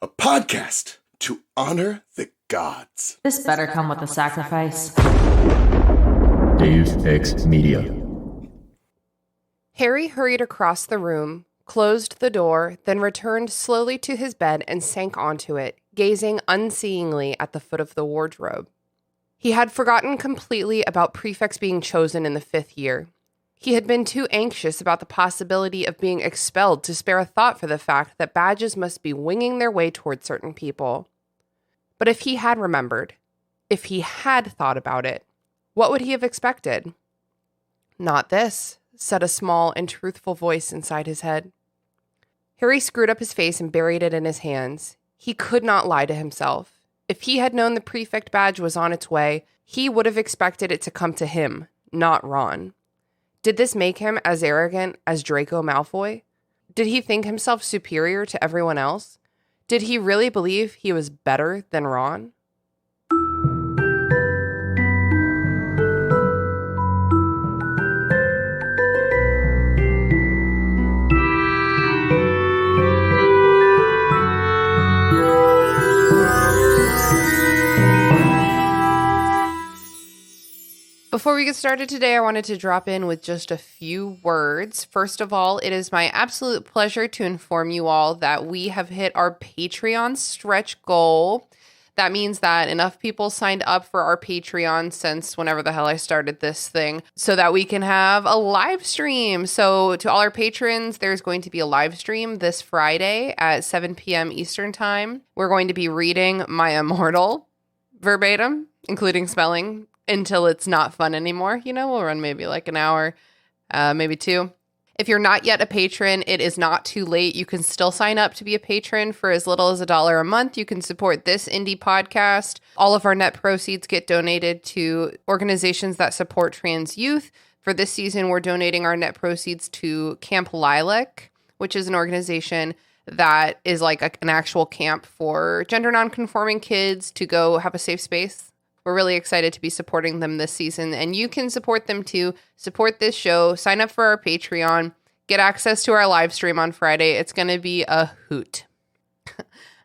a podcast to honor the gods. This better come with a sacrifice. Dave X Media. Harry hurried across the room, closed the door, then returned slowly to his bed and sank onto it, gazing unseeingly at the foot of the wardrobe. He had forgotten completely about prefects being chosen in the 5th year. He had been too anxious about the possibility of being expelled to spare a thought for the fact that badges must be winging their way toward certain people. But if he had remembered, if he had thought about it, what would he have expected? Not this, said a small and truthful voice inside his head. Harry screwed up his face and buried it in his hands. He could not lie to himself. If he had known the prefect badge was on its way, he would have expected it to come to him, not Ron. Did this make him as arrogant as Draco Malfoy? Did he think himself superior to everyone else? Did he really believe he was better than Ron? Before we get started today, I wanted to drop in with just a few words. First of all, it is my absolute pleasure to inform you all that we have hit our Patreon stretch goal. That means that enough people signed up for our Patreon since whenever the hell I started this thing so that we can have a live stream. So to all our patrons, there's going to be a live stream this Friday at 7 p.m. Eastern Time. We're going to be reading My Immortal verbatim, including spelling, until it's not fun anymore. You know, we'll run maybe like an hour, maybe 2. If you're not yet a patron, it is not too late. You can still sign up to be a patron for as little as $1 a month. You can support this indie podcast. All of our net proceeds get donated to organizations that support trans youth. For this season, we're donating our net proceeds to Camp Lilac, which is an organization that is like an actual camp for gender nonconforming kids to go have a safe space. We're really excited to be supporting them this season, and you can support them too. Support this show, sign up for our Patreon, get access to our live stream on Friday. It's going to be a hoot.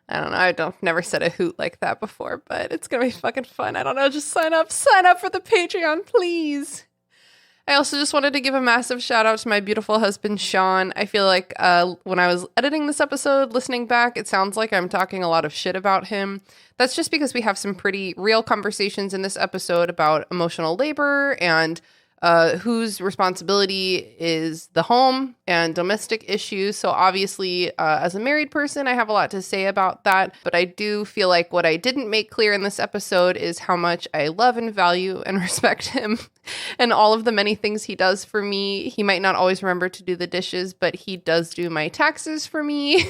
I don't know. I've never said a hoot like that before, but it's going to be fucking fun. I don't know. Just sign up for the Patreon, please. I also just wanted to give a massive shout out to my beautiful husband, Sean. I feel like when I was editing this episode, listening back, it sounds like I'm talking a lot of shit about him. That's just because we have some pretty real conversations in this episode about emotional labor and whose responsibility is the home and domestic issues. So obviously, as a married person, I have a lot to say about that. But I do feel like what I didn't make clear in this episode is how much I love and value and respect him and all of the many things he does for me. He might not always remember to do the dishes, but he does do my taxes for me.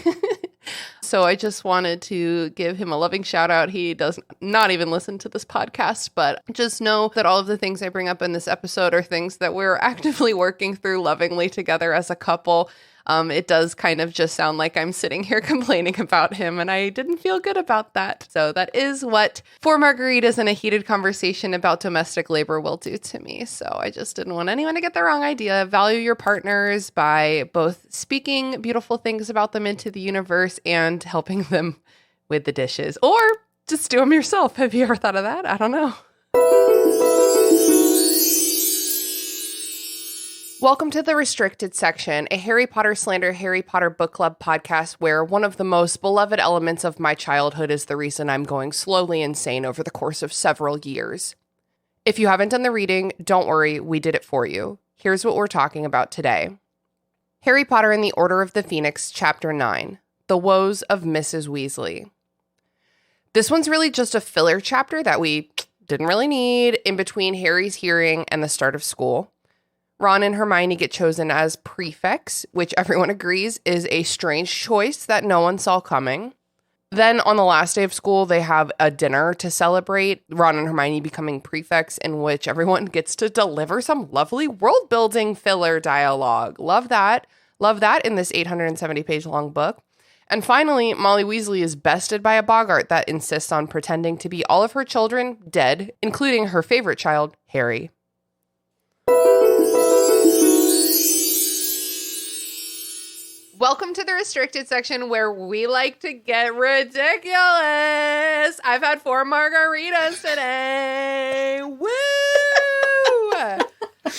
So I just wanted to give him a loving shout out. He does not even listen to this podcast, but just know that all of the things I bring up in this episode are things that we're actively working through lovingly together as a couple. It does kind of just sound like I'm sitting here complaining about him, and I didn't feel good about that. So that is what 4 margaritas and a heated conversation about domestic labor will do to me. So I just didn't want anyone to get the wrong idea. Value your partners by both speaking beautiful things about them into the universe and helping them with the dishes. Or just do them yourself. Have you ever thought of that? I don't know. Welcome to the Restricted Section, a Harry Potter Slander Harry Potter Book Club podcast where one of the most beloved elements of my childhood is the reason I'm going slowly insane over the course of several years. If you haven't done the reading, don't worry, we did it for you. Here's what we're talking about today. Harry Potter and the Order of the Phoenix, Chapter 9, The Woes of Mrs. Weasley. This one's really just a filler chapter that we didn't really need in between Harry's hearing and the start of school. Ron and Hermione get chosen as prefects, which everyone agrees is a strange choice that no one saw coming. Then on the last day of school, they have a dinner to celebrate Ron and Hermione becoming prefects, in which everyone gets to deliver some lovely world-building filler dialogue. Love that. Love that in this 870-page long book. And finally, Molly Weasley is bested by a boggart that insists on pretending to be all of her children dead, including her favorite child, Harry. Welcome to the restricted section where we like to get ridiculous. I've had 4 margaritas today. Woo!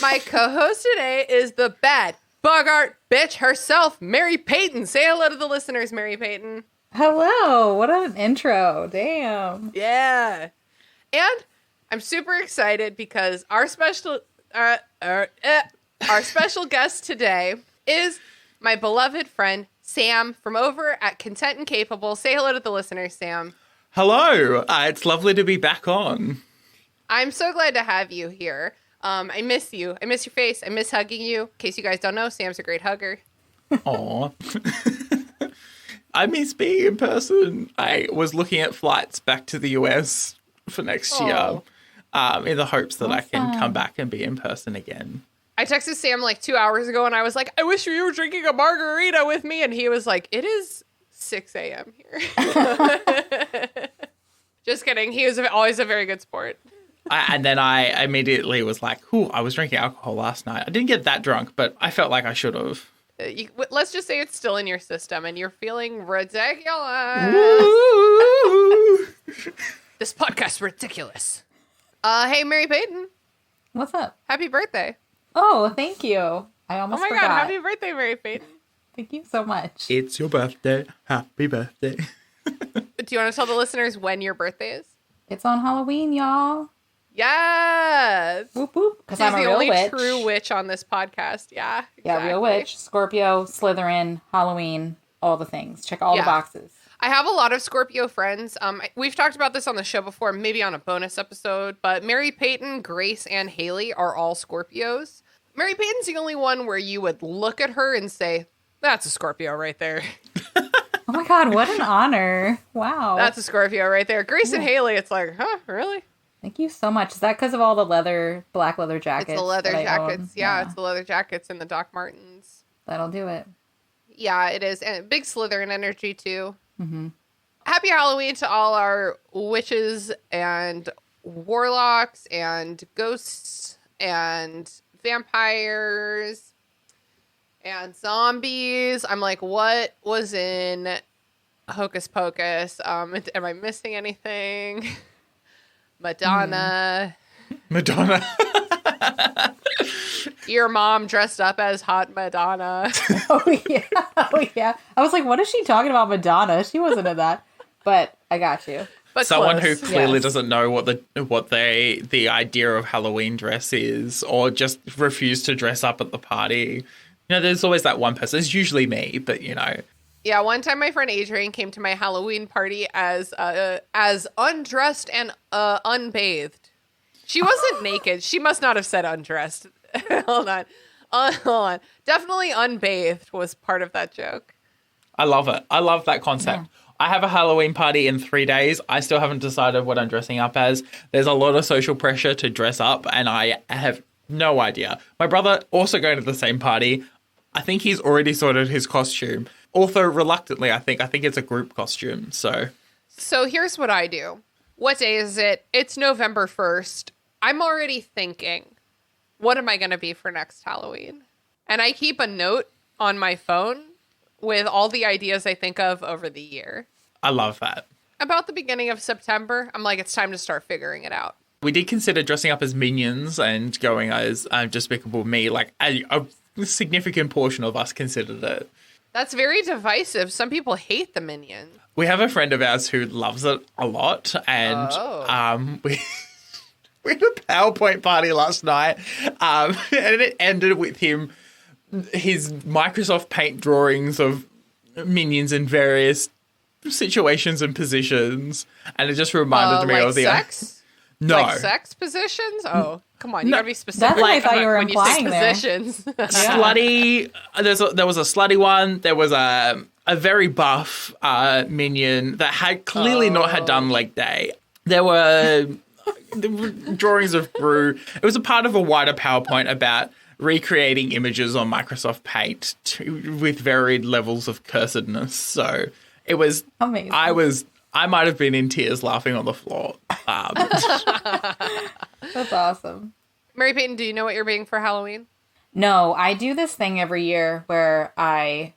My co-host today is the bad Bogart bitch herself, Mary-Peyton. Say hello to the listeners, Mary-Peyton. Hello. What an intro. Damn. Yeah. And I'm super excited because our special guest today is my beloved friend, Sam, from over at Content and Capable. Say hello to the listeners, Sam. Hello. It's lovely to be back on. I'm so glad to have you here. I miss you. I miss your face. I miss hugging you. In case you guys don't know, Sam's a great hugger. Aw. I miss being in person. I was looking at flights back to the US for next year in the hopes that I can come back and be in person again. I texted Sam like 2 hours ago and I was like, I wish you were drinking a margarita with me. And he was like, it is 6 a.m. here. Just kidding. He was always a very good sport. And then I immediately was like, I was drinking alcohol last night. I didn't get that drunk, but I felt like I should have. Let's just say it's still in your system and you're feeling ridiculous. This podcast's ridiculous. Hey, Mary-Peyton. What's up? Happy birthday. Oh, thank you. I almost forgot. God, happy birthday, Mary-Peyton. Thank you so much. It's your birthday. Happy birthday. Do you want to tell the listeners when your birthday is? It's on Halloween, y'all. Yes. Whoop, whoop. Because She's I'm a the real only witch. true witch on this podcast. Yeah, exactly. Yeah, real witch. Scorpio, Slytherin, Halloween, all the things. Check all the boxes. I have a lot of Scorpio friends. We've talked about this on the show before, maybe on a bonus episode, but Mary-Peyton, Grace, and Haley are all Scorpios. Mary-Peyton's the only one where you would look at her and say, that's a Scorpio right there. Oh my God, what an honor. Wow. That's a Scorpio right there. Grace and Haley, it's like, huh, really? Thank you so much. Is that because of all the black leather jackets? It's the leather that I jackets. own? Yeah, it's the leather jackets and the Doc Martens. That'll do it. Yeah, it is. And big Slytherin energy, too. Mm-hmm. Happy Halloween to all our witches and warlocks and ghosts and vampires and zombies. I'm like, what was in Hocus Pocus? Am I missing anything? Madonna. Madonna. Your mom dressed up as hot Madonna. Oh, yeah. Oh, yeah. I was like, what is she talking about, Madonna? She wasn't in that. But I got you. But someone close. who clearly Yes. doesn't know what the idea of Halloween dress is, or just refuse to dress up at the party. There's always that one person. It's usually me, but Yeah, one time my friend Adrian came to my Halloween party as undressed and unbathed. She wasn't naked. She must not have said undressed. Hold on. Definitely unbathed was part of that joke. I love it. I love that concept. Yeah. I have a Halloween party in 3 days. I still haven't decided what I'm dressing up as. There's a lot of social pressure to dress up, and I have no idea. My brother also going to the same party. I think he's already sorted his costume. Although reluctantly, I think it's a group costume. So here's what I do. What day is it? It's November 1st. I'm already thinking, what am I going to be for next Halloween? And I keep a note on my phone with all the ideas I think of over the year. I love that. About the beginning of September, I'm like, it's time to start figuring it out. We did consider dressing up as minions and going as Despicable Me. Like a significant portion of us considered it. That's very divisive. Some people hate the Minions. We have a friend of ours who loves it a lot, and we had a PowerPoint party last night, and it ended with his Microsoft Paint drawings of Minions in various situations and positions, and it just reminded me of the sex. No, like sex positions. Oh, come on, you gotta be specific. That's what I thought you were when implying you say there. positions. Slutty. There was a slutty one. There was a very buff minion that had clearly not had done leg day. There were drawings of Gru. It was a part of a wider PowerPoint about recreating images on Microsoft Paint with varied levels of cursedness. So it was amazing. I might have been in tears laughing on the floor. That's awesome. Mary-Peyton, do you know what you're being for Halloween? No, I do this thing every year where I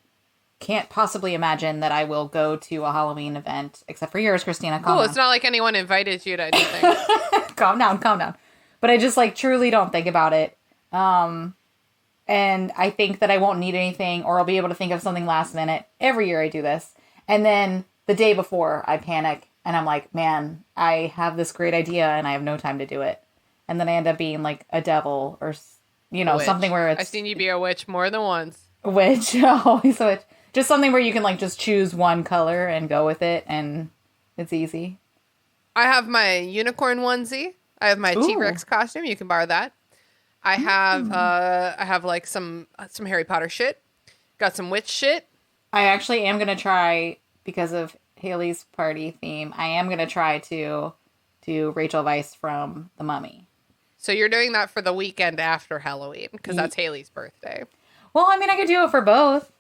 can't possibly imagine that I will go to a Halloween event, except for yours, Christina. Calm Cool. down. It's not like anyone invited you to anything. Calm down. But I just like truly don't think about it. And I think that I won't need anything, or I'll be able to think of something last minute. Every year I do this. And then the day before I panic and I'm like, man, I have this great idea and I have no time to do it. And then I end up being like a devil or, Witch. something where it's I've seen you be a witch more than once. a witch. Always a witch. Just something where you can like just choose one color and go with it. And it's easy. I have my unicorn onesie. I have my Ooh. T-Rex costume. You can borrow that. I have like some Harry Potter shit. Got some witch shit. I actually am going to try, because of Haley's party theme, I am going to try to do Rachel Weisz from The Mummy. So you're doing that for the weekend after Halloween, because that's Haley's birthday. Well, I mean, I could do it for both.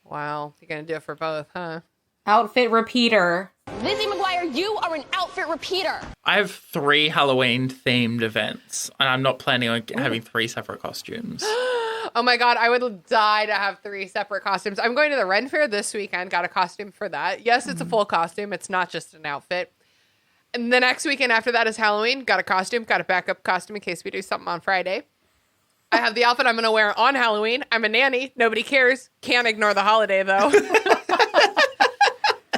Wow. You're going to do it for both, huh? Outfit repeater. Lizzie McGuire, you are an outfit repeater. I have 3 Halloween-themed events, and I'm not planning on having 3 separate costumes. Oh my God, I would die to have 3 separate costumes. I'm going to the Ren Fair this weekend. Got a costume for that. Yes, it's a full costume. It's not just an outfit. And the next weekend after that is Halloween. Got a costume. Got a backup costume in case we do something on Friday. I have the outfit I'm going to wear on Halloween. I'm a nanny. Nobody cares. Can't ignore the holiday, though.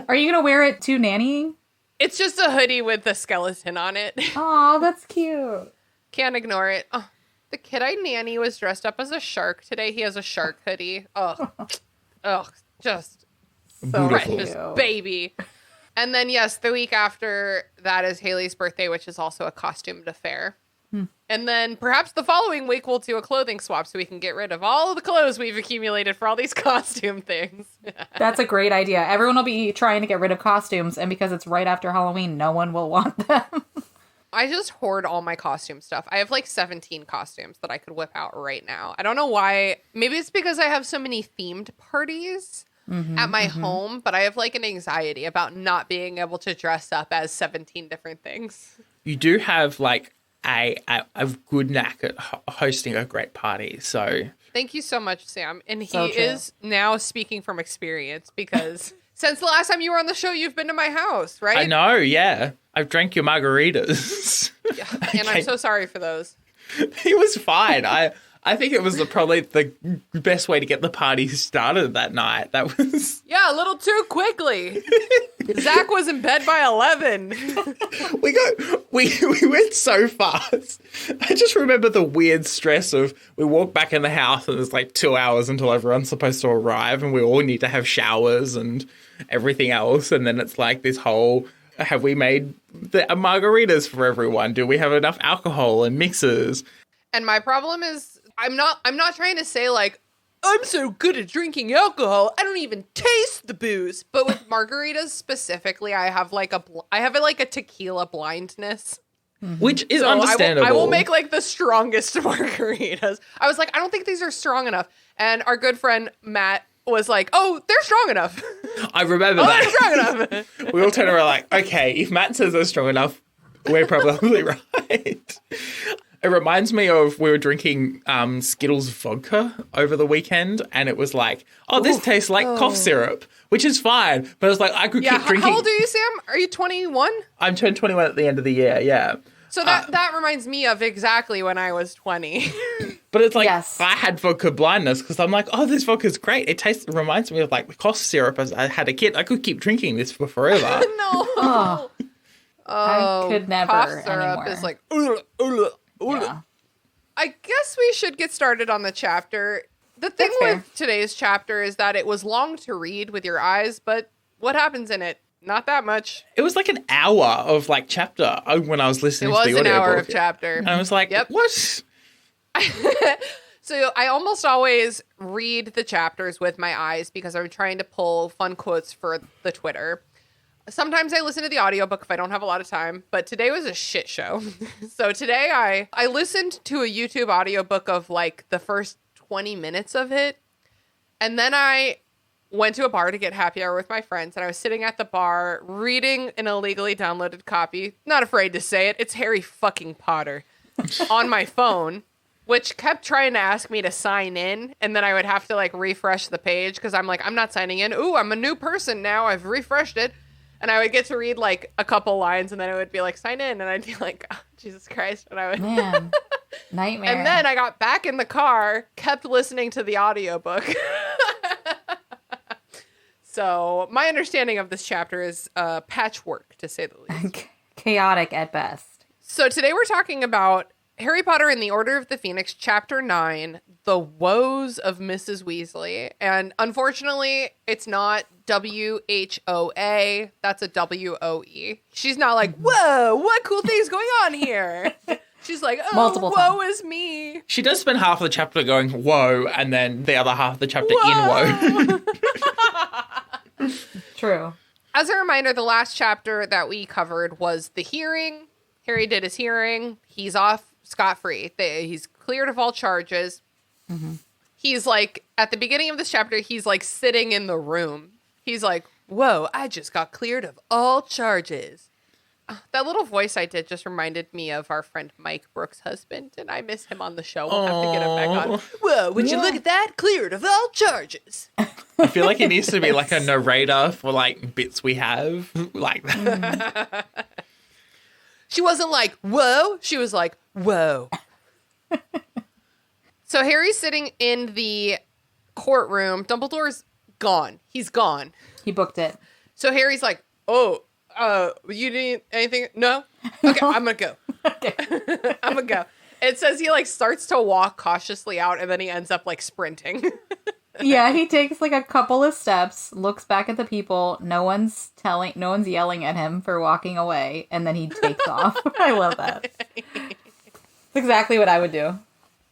Are you going to wear it to nannying? It's just a hoodie with the skeleton on it. Oh, that's cute. Can't ignore it. Oh, the kid I nanny was dressed up as a shark today. He has a shark hoodie. Oh, just So precious cute. baby. And then, yes, the week after that is Haley's birthday, which is also a costumed affair. And then perhaps the following week we'll do a clothing swap so we can get rid of all of the clothes we've accumulated for all these costume things. That's a great idea. Everyone will be trying to get rid of costumes, and because it's right after Halloween, no one will want them. I just hoard all my costume stuff. I have like 17 costumes that I could whip out right now. I don't know why. Maybe it's because I have so many themed parties at my home, but I have like an anxiety about not being able to dress up as 17 different things. You do have, like, a good knack at hosting a great party, so... Thank you so much, Sam. And he So true. is now speaking from experience because since the last time you were on the show, you've been to my house, right? I know, yeah. I've drank your margaritas. Yeah, and I'm so sorry for those. It was fine. I think it was probably the best way to get the party started that night. That was... Yeah, a little too quickly. Zach was in bed by 11. We went so fast. I just remember the weird stress of we walk back in the house and it's like 2 hours until everyone's supposed to arrive and we all need to have showers and everything else. And then it's like this whole, have we made the margaritas for everyone? Do we have enough alcohol and mixers? And my problem is I'm not trying to say like, I'm so good at drinking alcohol, I don't even taste the booze. But with margaritas specifically, I have like a tequila blindness. Which is So understandable. I will make like the strongest margaritas. I was like, I don't think these are strong enough. And our good friend Matt was like, oh, they're strong enough. I remember Oh, that. they're strong enough. We all turned around like, okay, if Matt says they're strong enough, we're probably right. It reminds me of we were drinking Skittles vodka over the weekend, and it was like, oh, this tastes like cough syrup, which is fine. But it was like, I could Yeah, keep drinking. how old are you, Sam? Are you 21? I'm turned 21 at the end of the year, yeah. So that reminds me of exactly when I was 20. But it's like, Yes. I had vodka blindness because I'm like, oh, this vodka's great. It reminds me of like the cough syrup as I had a kid. I could keep drinking this for forever. No. I could never Cough syrup anymore. is like, Yeah. I guess we should get started on the chapter. The thing That's fair. with today's chapter is that it was long to read with your eyes, but what happens in it? Not that much. It was like an hour of like chapter when I was It listening was to the an audiobook. hour of chapter. And I was like, Yep. what? So I almost always read the chapters with my eyes because I'm trying to pull fun quotes for the Twitter. Sometimes I listen to the audiobook if I don't have a lot of time, but today was a shit show. So today I listened to a YouTube audiobook of like the first 20 minutes of it. And then I went to a bar to get happy hour with my friends, and I was sitting at the bar reading an illegally downloaded copy. Not afraid to say it. It's Harry fucking Potter on my phone which kept trying to ask me to sign in, and then I would have to like refresh the page because I'm like, I'm not signing in. Ooh, I'm a new person now. I've refreshed it. And I would get to read like a couple lines, and then it would be like, sign in. And I'd be like, oh, Jesus Christ. And I would. Man, nightmare. And then I got back in the car, kept listening to the audiobook. So my understanding of this chapter is patchwork, to say the least. Chaotic at best. So today we're talking about Harry Potter and the Order of the Phoenix, Chapter 9, The Woes of Mrs. Weasley. And unfortunately, it's not WHOA. That's a WOE. She's not like, whoa, what cool thing's going on here? She's like, oh, Multiple woe times. is me. She does spend half of the chapter going, whoa, and then the other half of the chapter in woe. True. As a reminder, the last chapter that we covered was the hearing. Harry did his hearing. He's off scot-free. He's cleared of all charges. Mm-hmm. He's like, at the beginning of this chapter, he's like sitting in the room. He's like, whoa, I just got cleared of all charges. That little voice I did just reminded me of our friend Mike Brooks' husband, and I miss him on the show. We'll have to get him back on. Whoa, would you look at that? Cleared of all charges. I feel like he needs to be like a narrator for like bits we have. Like that. She wasn't like, whoa. She was like, whoa. So Harry's sitting in the courtroom. Dumbledore's gone. He's gone. He booked it. So Harry's like, oh, you need anything? No? Okay, I'm gonna go. I'm gonna go. It says he like starts to walk cautiously out, and then he ends up like sprinting. Yeah, he takes like a couple of steps, looks back at the people. No one's yelling at him for walking away, and then he takes off. I love that. It's exactly what I would do.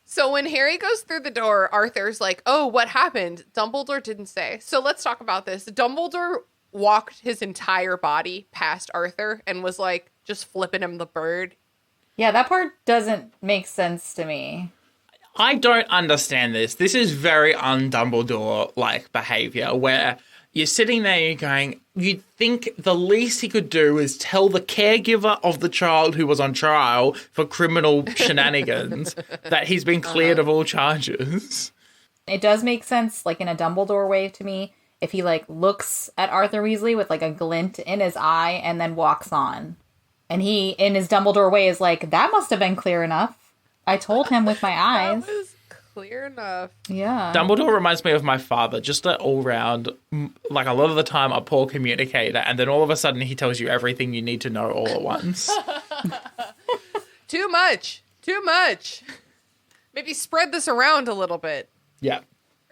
So when Harry goes through the door, Arthur's like, oh, what happened? Dumbledore didn't say. So let's talk about this. Dumbledore walked his entire body past Arthur and was like just flipping him the bird. Yeah, that part doesn't make sense to me. I don't understand this. This is very un-Dumbledore-like behavior where you're sitting there and you're going, you'd think the least he could do is tell the caregiver of the child who was on trial for criminal shenanigans that he's been cleared of all charges. It does make sense, like in a Dumbledore way to me, if he like looks at Arthur Weasley with like a glint in his eye and then walks on. And he, in his Dumbledore way, is like, that must have been clear enough. I told him with my eyes. That was clear enough. Yeah. Dumbledore reminds me of my father, just an all-round, like a lot of the time, a poor communicator, and then all of a sudden he tells you everything you need to know all at once. Too much. Maybe spread this around a little bit. Yeah.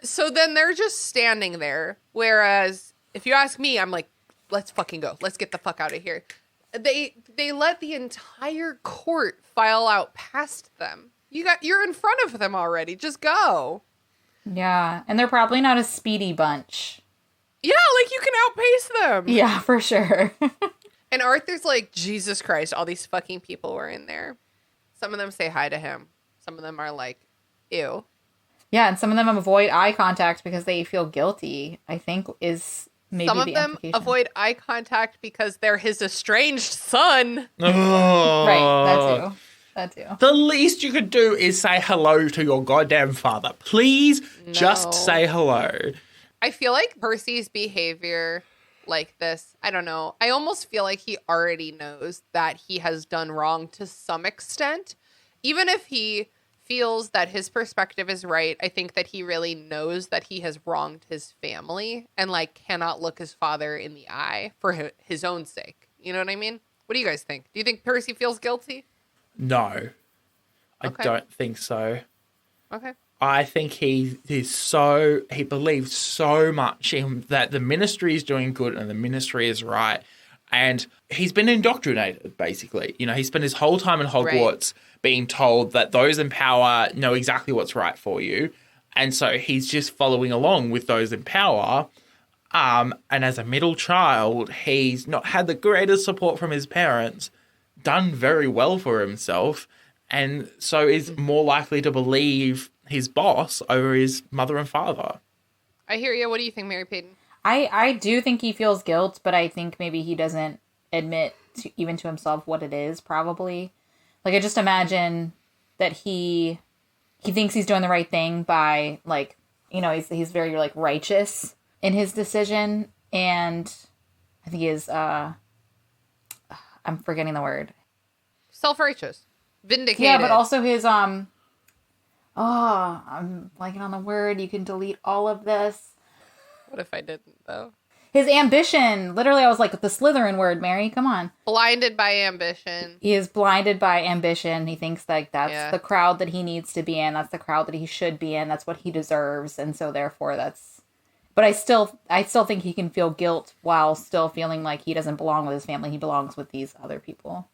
So then they're just standing there, whereas if you ask me, I'm like, let's fucking go. Let's get the fuck out of here. They let the entire court file out past them. You're in front of them already. Just go. Yeah. And they're probably not a speedy bunch. Yeah, like you can outpace them. Yeah, for sure. And Arthur's like, Jesus Christ, all these fucking people were in there. Some of them say hi to him. Some of them are like, ew. Yeah, and some of them avoid eye contact because they feel guilty, I think is maybe some of the them implication. avoid eye contact because they're his estranged son. Oh. Right, that too. The least you could do is say hello to your goddamn father. Please just say hello. I feel like Percy's behavior like this, I don't know. I almost feel like he already knows that he has done wrong to some extent. Even if he feels that his perspective is right, I think that he really knows that he has wronged his family and like cannot look his father in the eye for his own sake. You know what I mean? What do you guys think? Do you think Percy feels guilty? No, I Okay. don't think so. Okay. I think he believes so much in that the ministry is doing good and the ministry is right. And he's been indoctrinated, basically. You know, he spent his whole time in Hogwarts being told that those in power know exactly what's right for you. And so he's just following along with those in power. And as a middle child, he's not had the greatest support from his parents, done very well for himself, and so is more likely to believe his boss over his mother and father. I hear you. What do you think, Mary-Peyton? I do think he feels guilt, but I think maybe he doesn't admit even to himself what it is, probably. Like, I just imagine that he he thinks he's doing the right thing by, like, you know, he's very, like, righteous in his decision. And I think he is, I'm forgetting the word. Self-righteous. Vindicated. Yeah, but also his, I'm blanking on the word. You can delete all of this. What if I didn't, though? His ambition. Literally, I was like, the Slytherin word, Mary. Come on. Blinded by ambition. He is blinded by ambition. He thinks like that's the crowd that he needs to be in. That's the crowd that he should be in. That's what he deserves. And so therefore that's... But I still think he can feel guilt while still feeling like he doesn't belong with his family. He belongs with these other people.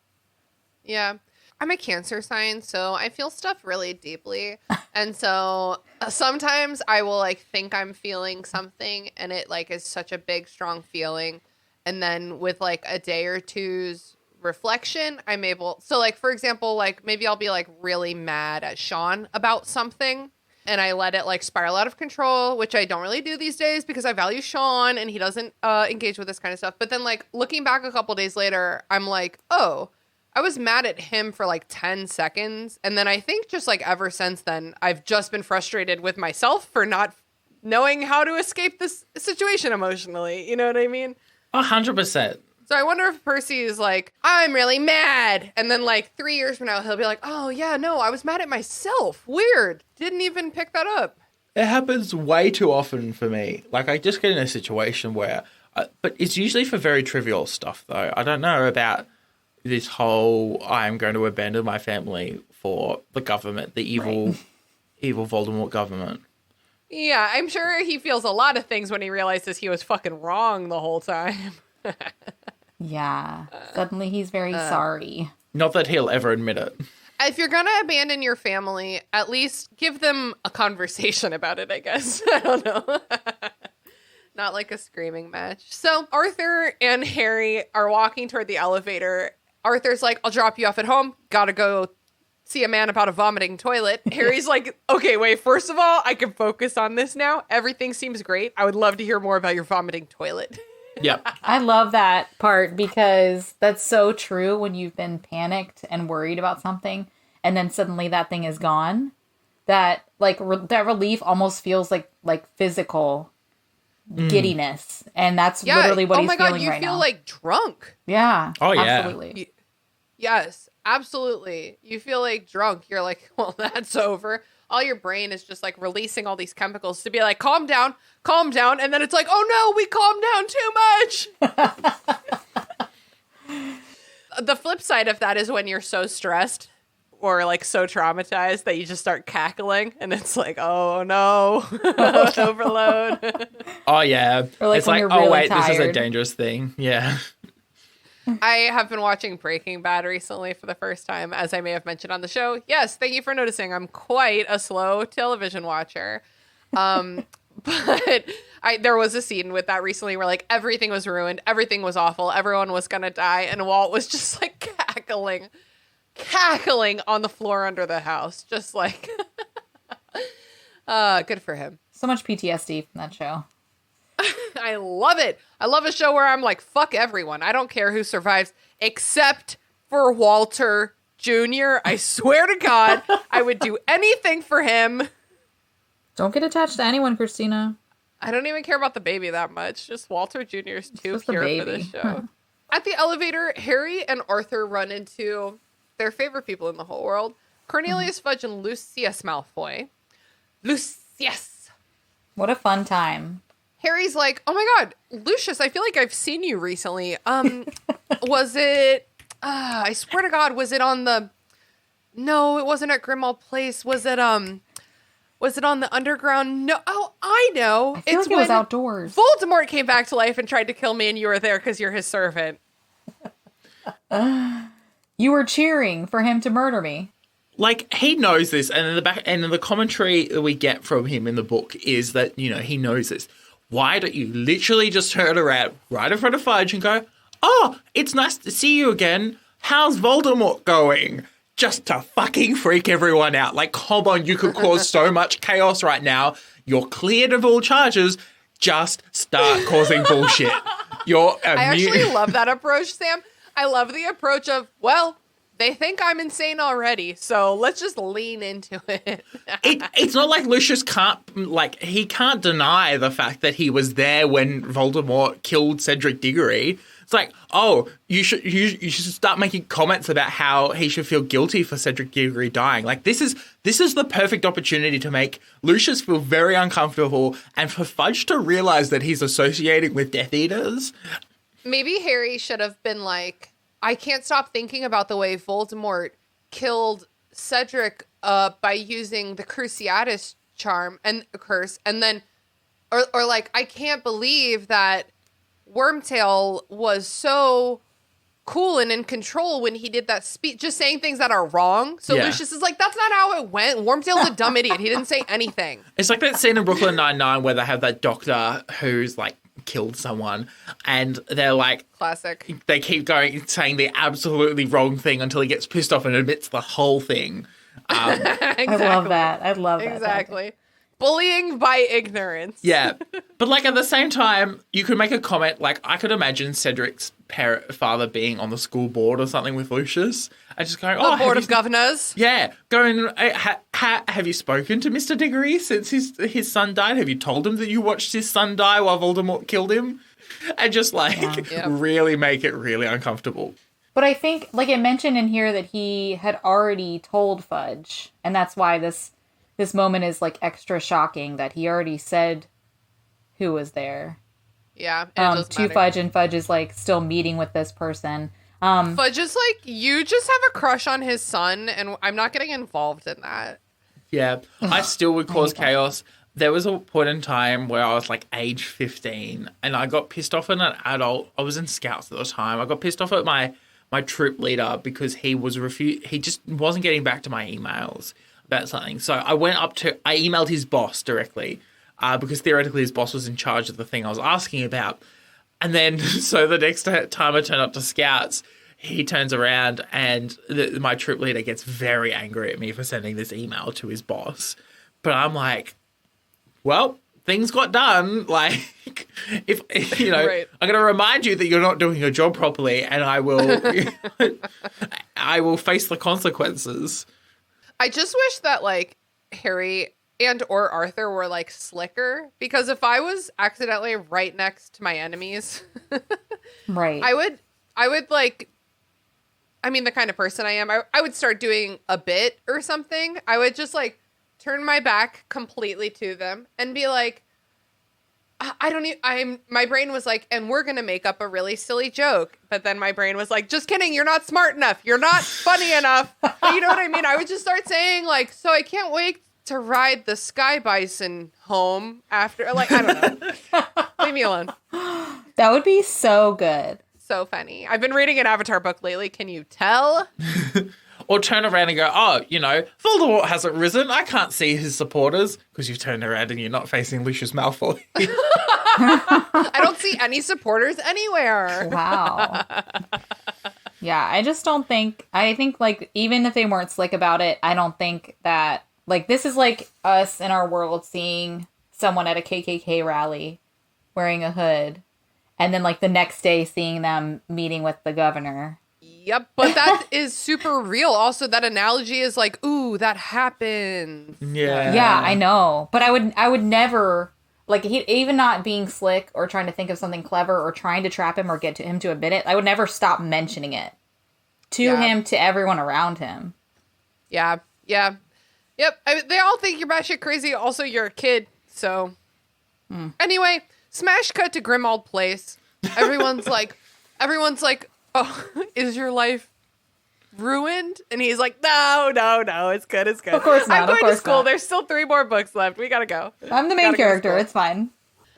Yeah. I'm a Cancer sign, so I feel stuff really deeply. And so sometimes I will like think I'm feeling something and it like is such a big, strong feeling. And then with like a day or two's reflection, I'm able... So like, for example, like maybe I'll be like really mad at Sean about something and I let it like spiral out of control, which I don't really do these days because I value Sean and he doesn't engage with this kind of stuff. But then like looking back a couple days later, I'm like, oh, I was mad at him for like 10 seconds. And then I think just like ever since then, I've just been frustrated with myself for not knowing how to escape this situation emotionally. You know what I mean? 100%. So I wonder if Percy is like, I'm really mad. And then like 3 years from now, he'll be like, oh yeah, no, I was mad at myself. Weird. Didn't even pick that up. It happens way too often for me. Like I just get in a situation where, but it's usually for very trivial stuff though. I don't know about this whole, I'm going to abandon my family for the government, the evil Voldemort government. Yeah, I'm sure he feels a lot of things when he realizes he was fucking wrong the whole time. Yeah. Suddenly he's very sorry. Not that he'll ever admit it. If you're going to abandon your family, at least give them a conversation about it, I guess. I don't know. Not like a screaming match. So Arthur and Harry are walking toward the elevator. Arthur's like, I'll drop you off at home. Gotta go see a man about a vomiting toilet. Harry's like, okay, wait, first of all, I can focus on this now. Everything seems great. I would love to hear more about your vomiting toilet. Yep. I love that part because that's so true when you've been panicked and worried about something and then suddenly that thing is gone. That like that relief almost feels like physical giddiness. And that's literally what he's feeling right now. Oh my God, you feel like drunk. Yeah. Oh, yeah. Absolutely. Yes, absolutely. You feel like drunk. You're like, well, that's over. All your brain is just like releasing all these chemicals to be like, calm down. And then it's like, oh no, we calmed down too much. The flip side of that is when you're so stressed or like so traumatized that you just start cackling and it's like, oh no, overload. Oh yeah. Or like it's when like, you're oh really wait, this is a tired. dangerous thing. Yeah. I have been watching Breaking Bad recently for the first time, as I may have mentioned on the show. Yes, thank you for noticing. I'm quite a slow television watcher. But there was a scene with that recently where like everything was ruined, everything was awful, everyone was gonna die, and Walt was just like cackling on the floor under the house, just like good for him. So much PTSD from that show. I love it. I love a show where I'm like, fuck everyone. I don't care who survives except for Walter Jr. I swear to God, I would do anything for him. Don't get attached to anyone, Christina. I don't even care about the baby that much. Just Walter Jr. is too just the pure for baby. this show. At the elevator, Harry and Arthur run into their favorite people in the whole world, Cornelius Fudge and Lucius Malfoy. Lucius. What a fun time. Harry's like, oh my God, Lucius, I feel like I've seen you recently. Was it, I swear to God, was it on the, no, it wasn't at Grimmauld Place. Was it on the underground? No, oh, I know. I feel like it was outdoors. Voldemort came back to life and tried to kill me and you were there because you're his servant. You were cheering for him to murder me. Like, he knows this, and in the back, and in the commentary that we get from him in the book is that, you know, he knows this. Why don't you literally just turn around right in front of Fudge and go, oh, it's nice to see you again. How's Voldemort going? Just to fucking freak everyone out. Like, come on, you could cause so much chaos right now. You're cleared of all charges. Just start causing bullshit. You're I actually love that approach, Sam. I love the approach of, well, they think I'm insane already, so let's just lean into it. It's not like Lucius he can't deny the fact that he was there when Voldemort killed Cedric Diggory. It's like, oh, you should start making comments about how he should feel guilty for Cedric Diggory dying. Like, this is the perfect opportunity to make Lucius feel very uncomfortable and for Fudge to realize that he's associating with Death Eaters. Maybe Harry should have been like, I can't stop thinking about the way Voldemort killed Cedric by using the Cruciatus charm and curse, and then, or like, I can't believe that Wormtail was so cool and in control when he did that speech, just saying things that are wrong. So Yeah. Lucius is like, that's not how it went. Wormtail's a dumb idiot. He didn't say anything. It's like that scene in Brooklyn Nine-Nine where they have that doctor who's like killed someone and they're like, Classic. they keep going saying the absolutely wrong thing until he gets pissed off and admits the whole thing. I love that. I love that. Exactly. Bullying by ignorance. Yeah. But like at the same time, you could make a comment like, I could imagine Cedric's father being on the school board or something with Lucius and just going, The Board of Governors. Yeah, going, have you spoken to Mr. Diggory since his son died? Have you told him that you watched his son die while Voldemort killed him? And just like really make it really uncomfortable. But I think, like it mentioned in here, that he had already told Fudge, and that's why this moment is like extra shocking, that he already said who was there. Yeah. To Fudge, and Fudge is like still meeting with this person. Fudge is like, you just have a crush on his son, and I'm not getting involved in that. Yeah, I still would cause chaos. There was a point in time where I was like age 15 and I got pissed off at an adult. I was in Scouts at the time. I got pissed off at my troop leader because he just wasn't getting back to my emails about something. So I emailed his boss directly because theoretically his boss was in charge of the thing I was asking about. And then, so the next time I turn up to Scouts, he turns around and my troop leader gets very angry at me for sending this email to his boss. But I'm like, well, things got done. Like, if you know, right. I'm going to remind you that you're not doing your job properly, and I will, I will face the consequences. I just wish that like Harry and or Arthur were like slicker, because if I was accidentally right next to my enemies, right, I would like, I mean, the kind of person I am, I would start doing a bit or something. I would just like turn my back completely to them and be like, my brain was like, and we're going to make up a really silly joke. But then my brain was like, just kidding. You're not smart enough. You're not funny enough. But you know what I mean? I would just start saying like, so I can't wait to ride the Sky Bison home after, like, I don't know. Leave me alone. That would be so good. So funny. I've been reading an Avatar book lately. Can you tell? Or turn around and go, oh, you know, Voldemort hasn't risen. I can't see his supporters, because you've turned around and you're not facing Lucius Malfoy. I don't see any supporters anywhere. Wow. Yeah, I just don't think, I think like, even if they weren't slick about it, I don't think that, like, this is like us in our world seeing someone at a KKK rally wearing a hood, and then like the next day seeing them meeting with the governor. Yep, but that is super real. Also, that analogy is like, ooh, that happens. Yeah. Yeah, I know. But I would never, like, even not being slick or trying to think of something clever or trying to trap him or get him to admit it, I would never stop mentioning it to him, to everyone around him. Yeah, yeah. Yep, they all think you're batshit crazy. Also, you're a kid, so. Anyway, smash cut to Grimmauld Place. Everyone's like, oh, is your life ruined? And he's like, no, it's good. Of course not. I'm going to school. There's still 3 more books left. We gotta go. I'm the main character. It's fine.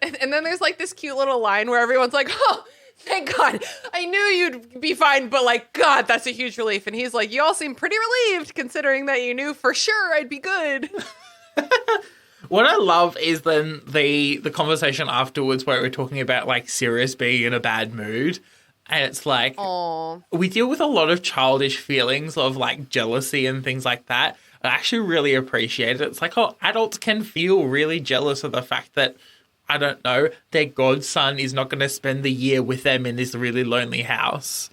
And then there's like this cute little line where everyone's like, oh, thank God. I knew you'd be fine, but like, God, that's a huge relief. And he's like, you all seem pretty relieved considering that you knew for sure I'd be good. What I love is then the conversation afterwards where we're talking about like Sirius being in a bad mood. And it's like, aww, we deal with a lot of childish feelings of like jealousy and things like that. I actually really appreciate it. It's like, oh, adults can feel really jealous of the fact that, I don't know, their godson is not going to spend the year with them in this really lonely house.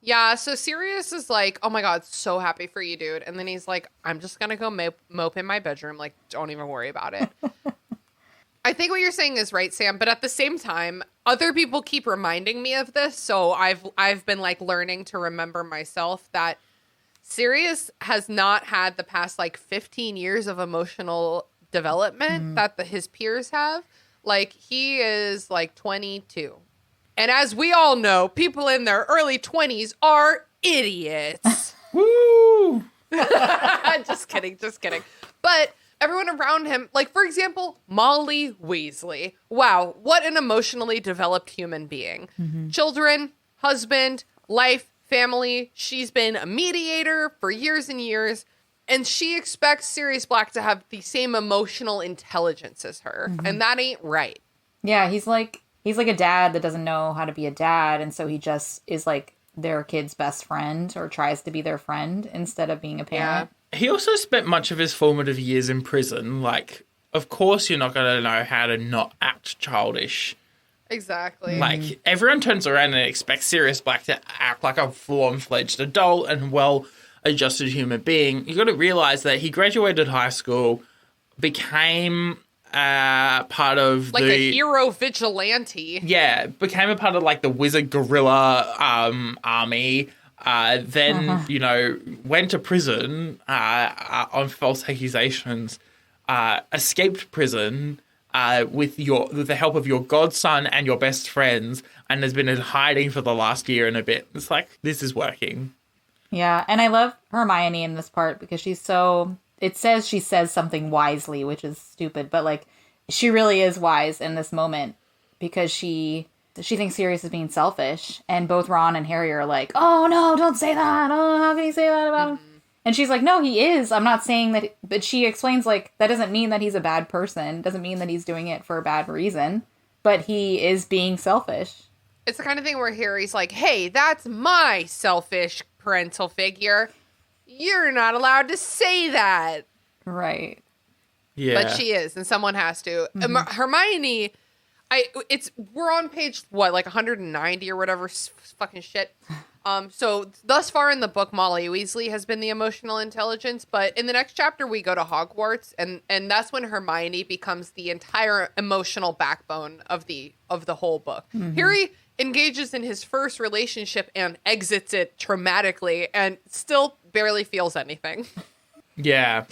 Yeah, so Sirius is like, oh my God, so happy for you, dude. And then he's like, I'm just going to go mope in my bedroom. Like, don't even worry about it. I think what you're saying is right, Sam. But at the same time, other people keep reminding me of this. So I've been like learning to remember myself that Sirius has not had the past like 15 years of emotional development that his peers have. Like, he is like 22. And as we all know, people in their early 20s are idiots. Woo! Just kidding. But everyone around him, like, for example, Molly Weasley. Wow, what an emotionally developed human being. Children, husband, life, family. She's been a mediator for years and years. And she expects Sirius Black to have the same emotional intelligence as her. And that ain't right. Yeah, he's like a dad that doesn't know how to be a dad, and so he just is like their kid's best friend or tries to be their friend instead of being a parent. He also spent much of his formative years in prison. Like, of course you're not going to know how to not act childish. Exactly. Like, everyone turns around and expects Sirius Black to act like a full-fledged adult and well-adjusted human being. You got to realize that he graduated high school, became part of like a hero vigilante. Yeah, became a part of like the wizard guerrilla army. Then, you know, went to prison on false accusations, escaped prison with the help of your godson and your best friends, and has been in hiding for the last year and a bit. It's like, this is working. Yeah, and I love Hermione in this part because she's so... It says she says something wisely, which is stupid, but like she really is wise in this moment because she thinks Sirius is being selfish, and both Ron and Harry are like, "Oh no, don't say that! Oh, how can you say that about him?" And she's like, "No, he is. I'm not saying that." But she explains like that doesn't mean that he's a bad person. Doesn't mean that he's doing it for a bad reason. But he is being selfish. It's the kind of thing where Harry's like, "Hey, that's my selfish parental figure. You're not allowed to say that." Right. Yeah. But she is, and someone has to. Hermione, we're on page, what, like 190 or whatever fucking shit. So thus far in the book, Molly Weasley has been the emotional intelligence, but in the next chapter we go to Hogwarts, and that's when Hermione becomes the entire emotional backbone of the whole book. Harry engages in his first relationship and exits it traumatically and still barely feels anything. Yeah.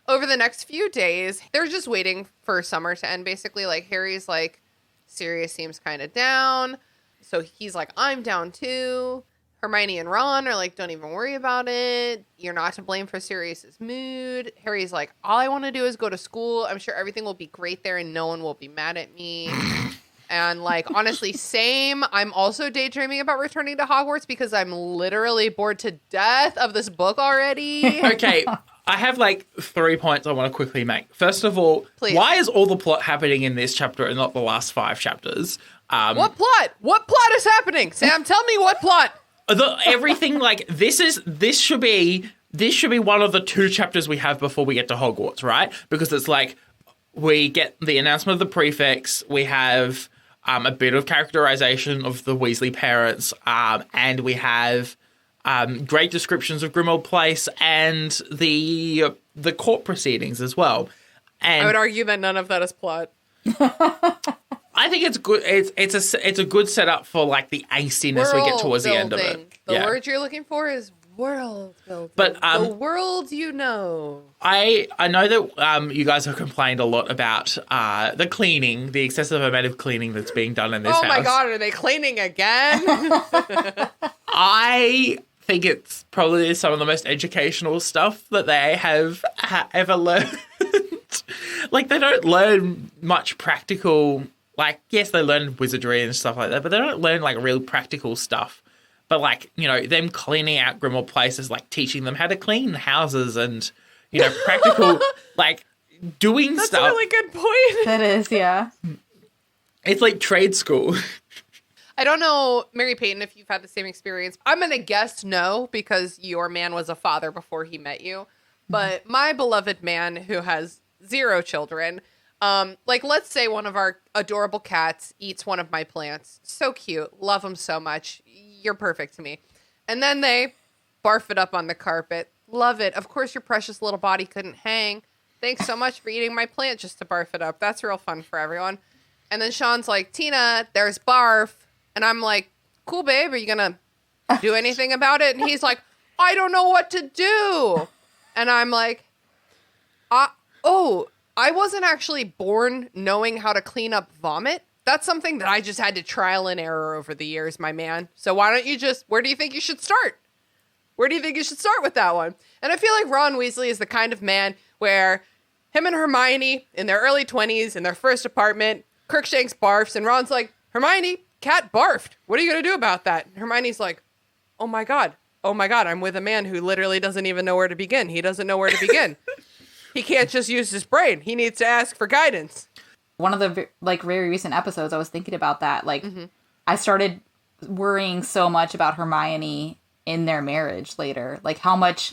Over the next few days, they're just waiting for summer to end, basically. Like, Harry's like, Sirius seems kind of down. So he's like, I'm down too. Hermione and Ron are like, don't even worry about it. You're not to blame for Sirius's mood. Harry's like, all I want to do is go to school. I'm sure everything will be great there and no one will be mad at me. And like, honestly, same. I'm also daydreaming about returning to Hogwarts because I'm literally bored to death of this book already. Okay, I have like 3 points I want to quickly make. First of all, Please. Why is all the plot happening in this chapter and not the last 5 chapters? What plot? What plot is happening? Sam, tell me what plot. Everything like this should be one of the 2 chapters we have before we get to Hogwarts, right? Because it's like we get the announcement of the prefects, we have a bit of characterization of the Weasley parents, and we have great descriptions of Grimmauld Place and the court proceedings as well. And I would argue that none of that is plot. I think it's good. It's a good setup for like the angstiness we get towards the end of it. The word you're looking for is world building. But the world you know. I know that you guys have complained a lot about the cleaning, the excessive amount of cleaning that's being done in this house. Oh my God, are they cleaning again? I think it's probably some of the most educational stuff that they have ever learned. Like, they don't learn much practical. Like, yes, they learn wizardry and stuff like that, but they don't learn like real practical stuff. But like, you know, them cleaning out Grimmauld Place is like teaching them how to clean houses and, you know, practical, like doing That's stuff. a really good point. That is, yeah. It's like trade school. I don't know, Mary-Peyton, if you've had the same experience. I'm going to guess no, because your man was a father before he met you. But my beloved man who has 0 children, like, let's say one of our adorable cats eats one of my plants. So cute. Love him so much. You're perfect to me. And then they barf it up on the carpet. Love it. Of course, your precious little body couldn't hang. Thanks so much for eating my plant just to barf it up. That's real fun for everyone. And then Sean's like, Tina, there's barf. And I'm like, cool, babe. Are you going to do anything about it? And he's like, I don't know what to do. And I'm like, I wasn't actually born knowing how to clean up vomit. That's something that I just had to trial and error over the years, my man. So why don't you where do you think you should start? Where do you think you should start with that one? And I feel like Ron Weasley is the kind of man where him and Hermione in their early 20s in their first apartment, Crookshanks barfs, and Ron's like, Hermione, cat barfed. What are you going to do about that? And Hermione's like, oh my God, I'm with a man who literally doesn't even know where to begin. He doesn't know where to begin. He can't just use his brain. He needs to ask for guidance. One of the very recent episodes, I was thinking about that. Like, I started worrying so much about Hermione in their marriage later. Like how much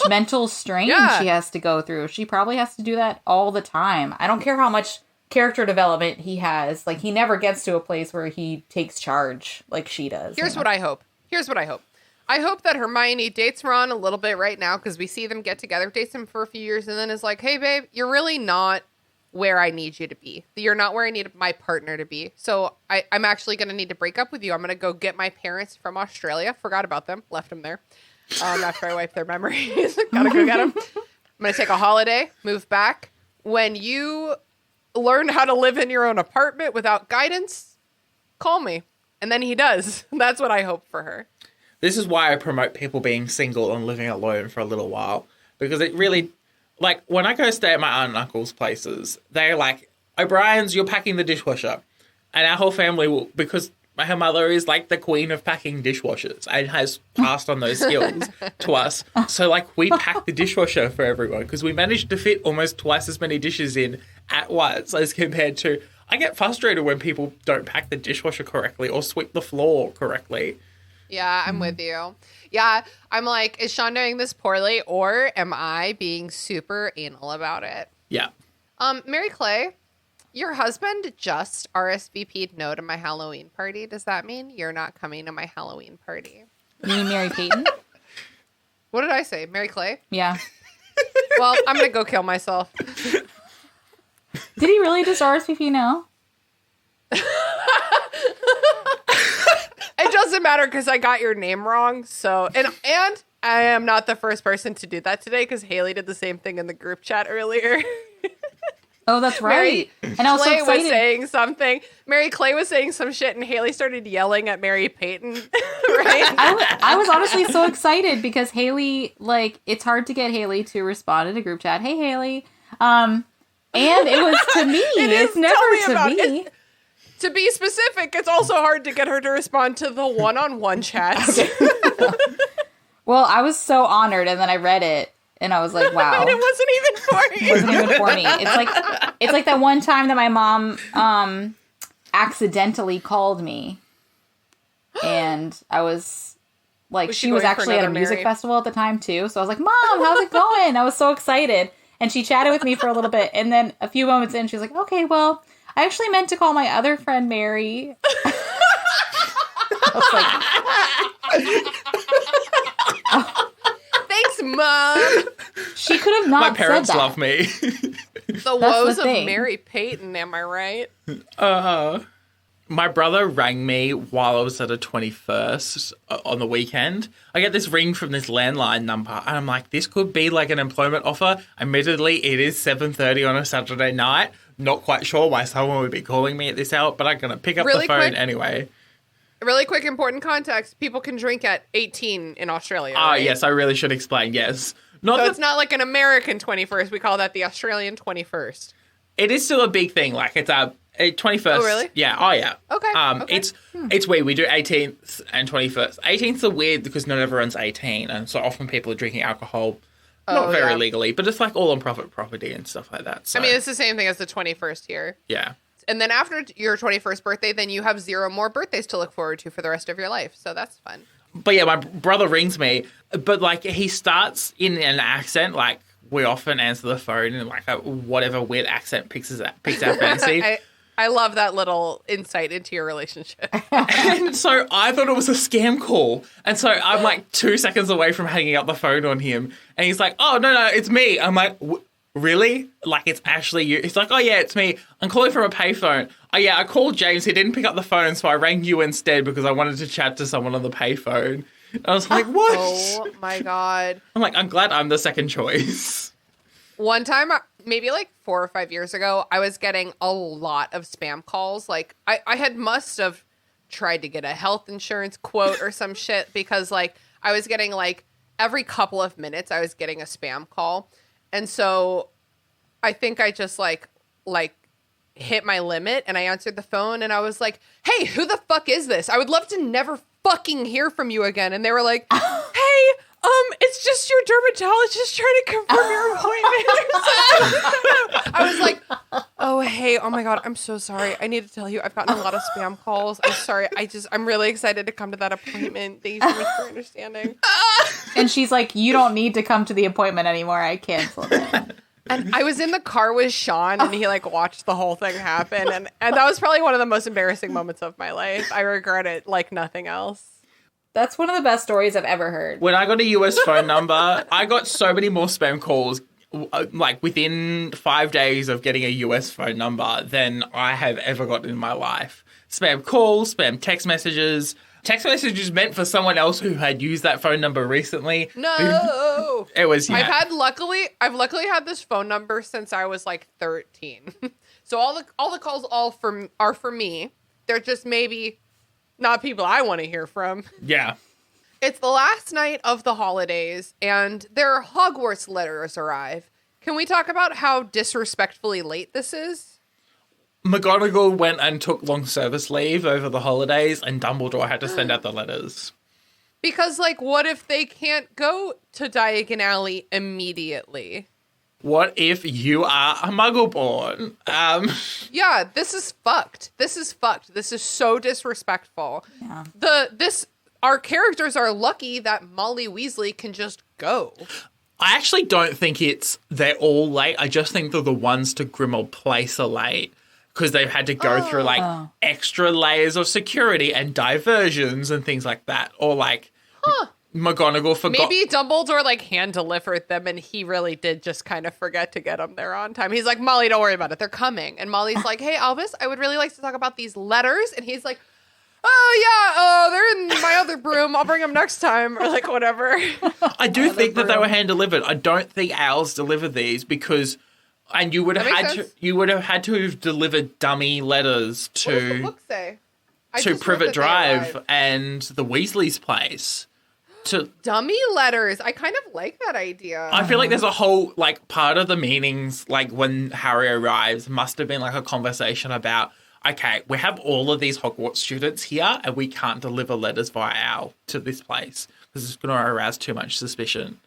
mental strain she has to go through. She probably has to do that all the time. I don't care how much character development he has. Like, he never gets to a place where he takes charge like she does. Here's what I hope. I hope that Hermione dates Ron a little bit right now because we see them get together, dates him for a few years, and then is like, hey, babe, you're really not where I need you to be. You're not where I need my partner to be. So I'm actually going to need to break up with you. I'm going to go get my parents from Australia. Forgot about them. Left them there after I wiped their memories. Gotta go get them. I'm going to take a holiday, move back. When you learn how to live in your own apartment without guidance, call me. And then he does. That's what I hope for her. This is why I promote people being single and living alone for a little while. Because it really, like, when I go stay at my aunt and uncle's places, they're like, O'Brien's, you're packing the dishwasher. And our whole family will, because her mother is like the queen of packing dishwashers and has passed on those skills to us. So, like, we pack the dishwasher for everyone because we managed to fit almost twice as many dishes in at once as compared to, I get frustrated when people don't pack the dishwasher correctly or sweep the floor correctly. Yeah, I'm with you. Yeah, I'm like, is Sean doing this poorly or am I being super anal about it? Yeah. Mary Clay, your husband just RSVP'd no to my Halloween party. Does that mean you're not coming to my Halloween party? You mean Mary-Peyton? What did I say? Mary Clay? Yeah. Well, I'm going to go kill myself. Did he really just RSVP no? It doesn't matter because I got your name wrong. So, and I am not the first person to do that today because Haley did the same thing in the group chat earlier. Oh, that's right. And I was so excited. Was saying something. Mary Clay was saying some shit, and Haley started yelling at Mary-Peyton. Right? I was honestly so excited because Haley, like, it's hard to get Haley to respond in a group chat. Hey, Haley. And it was to me. It's never to me. To be specific, it's also hard to get her to respond to the one-on-one chats. Okay. Well, I was so honored, and then I read it, and I was like, wow. And it wasn't even for you. It wasn't even for me. It's like that one time that my mom accidentally called me, and I was like, she was actually at a music festival at the time, too. So I was like, Mom, how's it going? I was so excited. And she chatted with me for a little bit, and then a few moments in, she was like, okay, well, I actually meant to call my other friend Mary. I was like, thanks, Mom. She could have not My parents said that. love me. The woes of Mary-Peyton, am I right? My brother rang me while I was at a 21st on the weekend. I get this ring from this landline number, and I'm like, this could be like an employment offer. Admittedly, it is 7:30 on a Saturday night. Not quite sure why someone would be calling me at this hour, but I'm going to pick up the phone anyway. Really quick, important context. People can drink at 18 in Australia, right? Yes, I really should explain, yes. It's not like an American 21st. We call that the Australian 21st. It is still a big thing. Like, it's a 21st. Oh, really? Yeah. Oh, yeah. Okay. Okay. It's weird. We do 18th and 21st. 18th are weird because not everyone's 18, and so often people are drinking alcohol not very legally, but it's like all on private property and stuff like that. So. I mean, it's the same thing as the 21st here. Yeah. And then after your 21st birthday, then you have 0 more birthdays to look forward to for the rest of your life. So that's fun. But yeah, my brother rings me, but like he starts in an accent, like we often answer the phone in like a whatever weird accent picks our fancy. I love that little insight into your relationship. And so I thought it was a scam call. And so I'm like 2 seconds away from hanging up the phone on him. And he's like, oh, no, it's me. I'm like, really? Like, it's actually you? He's like, oh, yeah, it's me. I'm calling from a payphone. Oh, yeah, I called James. He didn't pick up the phone, so I rang you instead because I wanted to chat to someone on the payphone. I was like, what? Oh, my God. I'm like, I'm glad I'm the second choice. One time, maybe like 4 or 5 years ago, I was getting a lot of spam calls. Like, I must have tried to get a health insurance quote or some shit because, like, I was getting, like, every couple of minutes, I was getting a spam call. And so I think I just, like hit my limit and I answered the phone and I was like, hey, who the fuck is this? I would love to never fucking hear from you again. And they were like, hey, it's just your dermatologist trying to confirm your appointment. I was like, oh, hey, oh my God, I'm so sorry. I need to tell you, I've gotten a lot of spam calls. I'm sorry. I'm really excited to come to that appointment. Thank you so much for understanding. And she's like, you don't need to come to the appointment anymore. I canceled it. And I was in the car with Sean and he like watched the whole thing happen. And that was probably one of the most embarrassing moments of my life. I regret it like nothing else. That's one of the best stories I've ever heard. When I got a US phone number, I got so many more spam calls, like within 5 days of getting a US phone number than I have ever gotten in my life. Spam calls, spam text messages meant for someone else who had used that phone number recently. No, it was. Yeah. I've luckily had this phone number since I was like 13. So all the calls are for me. They're just maybe not people I want to hear from. Yeah. It's the last night of the holidays, and their Hogwarts letters arrive. Can we talk about how disrespectfully late this is? McGonagall went and took long service leave over the holidays, and Dumbledore had to send out the letters. Because, like, what if they can't go to Diagon Alley immediately? What if you are a Muggleborn? Yeah, this is fucked. This is so disrespectful. Yeah. Our characters are lucky that Molly Weasley can just go. I actually don't think they're all late. I just think they're the ones to Grimmauld Place are late. Because they've had to go through, extra layers of security and diversions and things like that. Or, McGonagall forgot. Maybe Dumbledore, hand-delivered them, and he really did just kind of forget to get them there on time. He's like, Molly, don't worry about it. They're coming. And Molly's like, hey, Albus, I would really like to talk about these letters. And he's like, oh, yeah, they're in my other broom. I'll bring them next time. Or, whatever. I do think that they were hand-delivered. I don't think owls delivered these because... And you would have had to have delivered dummy letters to what does the book say? To Privet Drive and the Weasley's place. To dummy letters. I kind of like that idea. I feel like there's a whole part of the meanings when Harry arrives must have been a conversation about, okay, we have all of these Hogwarts students here and we can't deliver letters via owl to this place because it's going to arouse too much suspicion.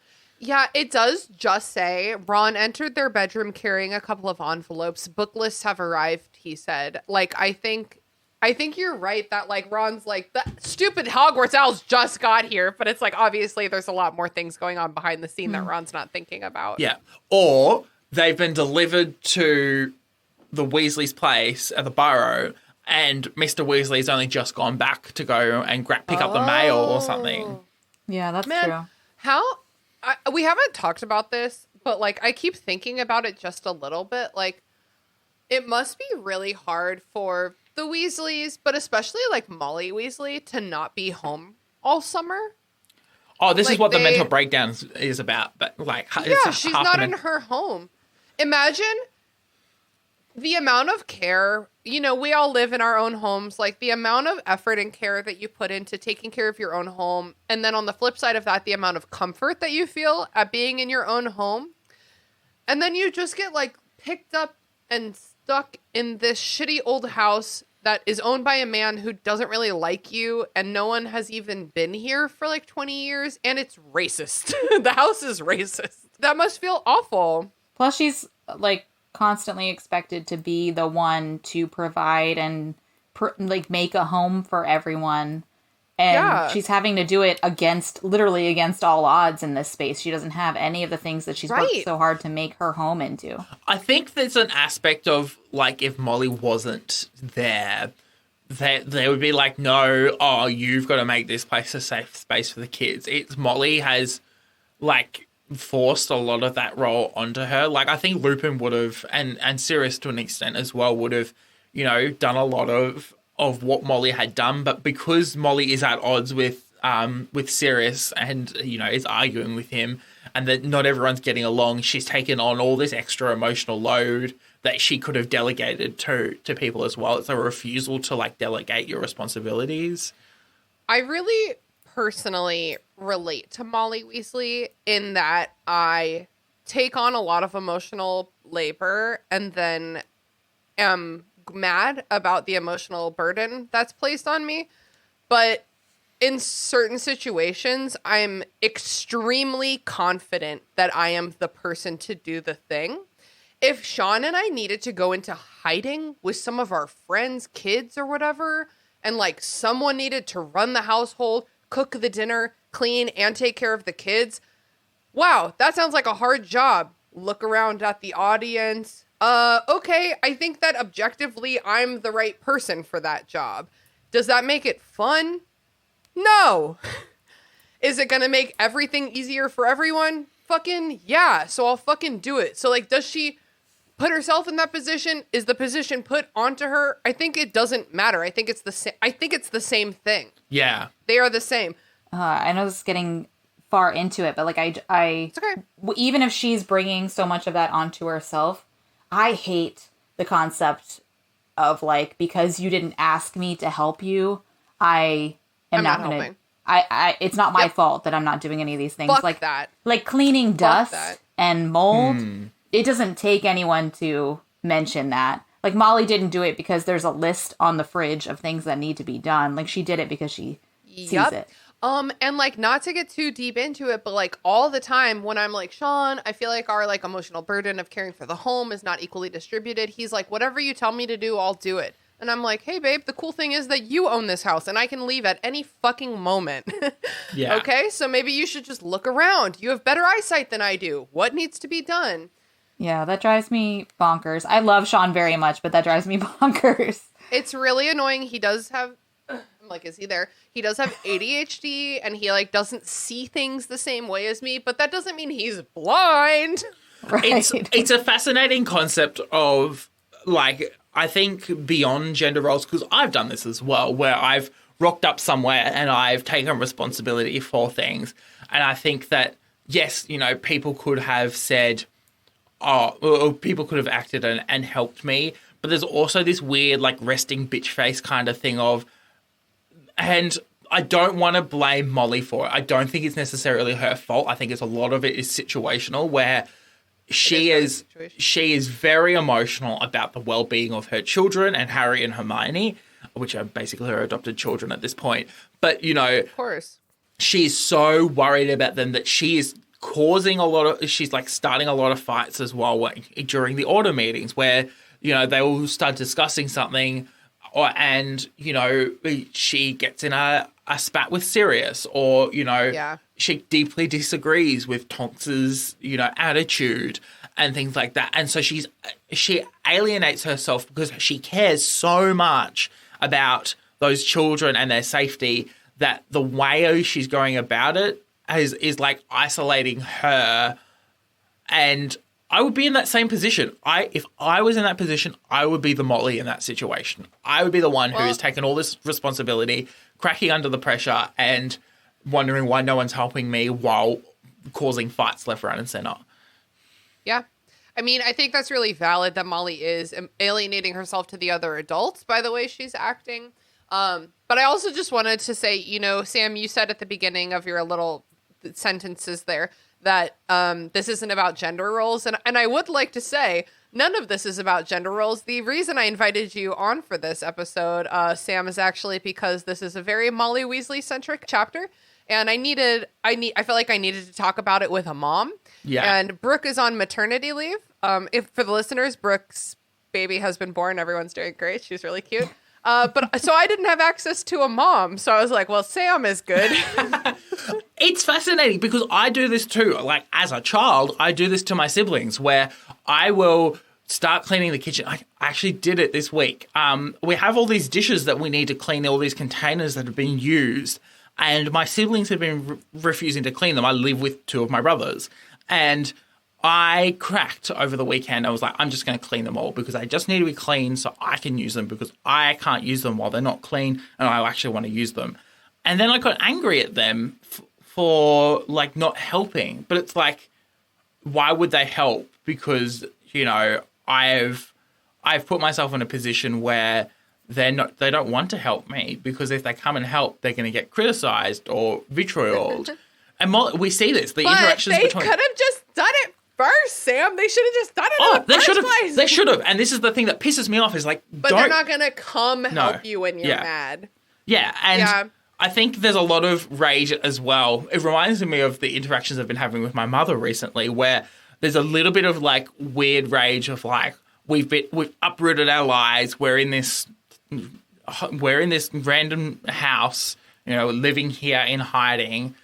Yeah, it does just say, Ron entered their bedroom carrying a couple of envelopes. Book lists have arrived, he said. I think you're right that, Ron's the stupid Hogwarts owls just got here. But it's obviously there's a lot more things going on behind the scene that Ron's not thinking about. Yeah. Or they've been delivered to the Weasley's place at the Burrow and Mr. Weasley's only just gone back to go and pick up the mail or something. Yeah, that's true. We haven't talked about this, but I keep thinking about it just a little bit. It must be really hard for the Weasleys, but especially Molly Weasley, to not be home all summer. Oh, this is what the mental breakdown is about. But she's not in her home. Imagine the amount of care, we all live in our own homes, the amount of effort and care that you put into taking care of your own home. And then on the flip side of that, the amount of comfort that you feel at being in your own home. And then you just get picked up and stuck in this shitty old house that is owned by a man who doesn't really like you. And no one has even been here for 20 years. And it's racist. The house is racist. That must feel awful. Plus she's constantly expected to be the one to provide and make a home for everyone. And she's having to do it literally against all odds in this space. She doesn't have any of the things that she's worked so hard to make her home into. I think there's an aspect of, like, if Molly wasn't there, they would be like, no, you've got to make this place a safe space for the kids. It's Molly has, like, forced a lot of that role onto her. Like, I think Lupin would have, and Sirius to an extent as well, would have, you know, done a lot of what Molly had done, but because Molly is at odds with Sirius and, you know, is arguing with him, and that not everyone's getting along, she's taken on all this extra emotional load that she could have delegated to people as well. It's a refusal to, like, delegate your responsibilities. I really personally relate to Molly Weasley in that I take on a lot of emotional labor and then am mad about the emotional burden that's placed on me. But in certain situations, I'm extremely confident that I am the person to do the thing. If Sean and I needed to go into hiding with some of our friends' kids or whatever, and like someone needed to run the household, cook the dinner, clean, and take care of the kids, wow, that sounds like a hard job. Look around at the audience. Okay, I think that objectively I'm the right person for that job. Does that make it fun? No. Is it gonna make everything easier for everyone? Fucking yeah, so I'll fucking do it. So, like, does she put herself in that position? Is the position put onto her? I think it doesn't matter. I think it's the same thing. Yeah. They are the same. I know this is getting far into it, but like It's okay. Even if she's bringing so much of that onto herself, I hate the concept of, like, because you didn't ask me to help you, I'm not gonna helping. It's not my fault that I'm not doing any of these things. Fuck like that. Like cleaning dust that. and mold. It doesn't take anyone to mention that. Like, Molly didn't do it because there's a list on the fridge of things that need to be done. Like, she did it because she sees it. And like, not to get too deep into it, but like all the time when I'm like, Sean, I feel like our like emotional burden of caring for the home is not equally distributed. He's like, whatever you tell me to do, I'll do it. And I'm like, hey babe, the cool thing is that you own this house and I can leave at any fucking moment. Yeah. Okay. So maybe you should just look around. You have better eyesight than I do. What needs to be done? Yeah, that drives me bonkers. I love Sean very much, but that drives me bonkers. It's really annoying. He does have, I'm like, is he there? He does have ADHD and he like doesn't see things the same way as me, but that doesn't mean he's blind. Right. It's a fascinating concept of, like, I think beyond gender roles, because I've done this as well, where I've rocked up somewhere and I've taken responsibility for things. And I think that, yes, you know, people could have said, or people could have acted and helped me. But there's also this weird, like, resting bitch face kind of thing of, and I don't want to blame Molly for it. I don't think it's necessarily her fault. I think it's a lot of it is situational, where she is very emotional about the well-being of her children and Harry and Hermione, which are basically her adopted children at this point. But, you know, Of course. she's so worried about them that she is she's like starting a lot of fights as well during the order meetings where, you know, they will start discussing something and, you know, she gets in a spat with Sirius or, you know, she deeply disagrees with Tonks's, you know, attitude and things like that. And so she alienates herself because she cares so much about those children and their safety that the way she's going about it is like isolating her. And I would be in that same position. If I was in that position, I would be the Molly in that situation. I would be the one who has taken all this responsibility, cracking under the pressure and wondering why no one's helping me while causing fights left, right, and center. Yeah. I mean, I think that's really valid that Molly is alienating herself to the other adults by the way she's acting. But I also just wanted to say, you know, Sam, you said at the beginning of your little sentences there that this isn't about gender roles. And I would like to say none of this is about gender roles. The reason I invited you on for this episode, Sam, is actually because this is a very Molly Weasley centric chapter. And I felt like I needed to talk about it with a mom. Yeah. And Brooke is on maternity leave. If for the listeners, Brooke's baby has been born. Everyone's doing great. She's really cute. But so I didn't have access to a mom. So I was like, well, Sam is good. It's fascinating because I do this too. Like, as a child, I do this to my siblings where I will start cleaning the kitchen. I actually did it this week. We have all these dishes that we need to clean, all these containers that have been used, and my siblings have been refusing to clean them. I live with two of my brothers, and I cracked over the weekend. I was like, I'm just going to clean them all because they just need to be clean so I can use them because I can't use them while they're not clean and I actually want to use them. And then I got angry at them for like not helping. But it's like, why would they help? Because, you know, I've put myself in a position where they don't want to help me because if they come and help, they're going to get criticized or vitrioled. And we see this, the interactions they between... could have just done it first, Sam. They should have just done it in the first place. They should have. And this is the thing that pisses me off is like, but they're not going to come help you when you're Yeah. mad. Yeah, and I think there's a lot of rage as well. It reminds me of the interactions I've been having with my mother recently where there's a little bit of like weird rage of like, we've uprooted our lives. We're in this random house, you know, living here in hiding,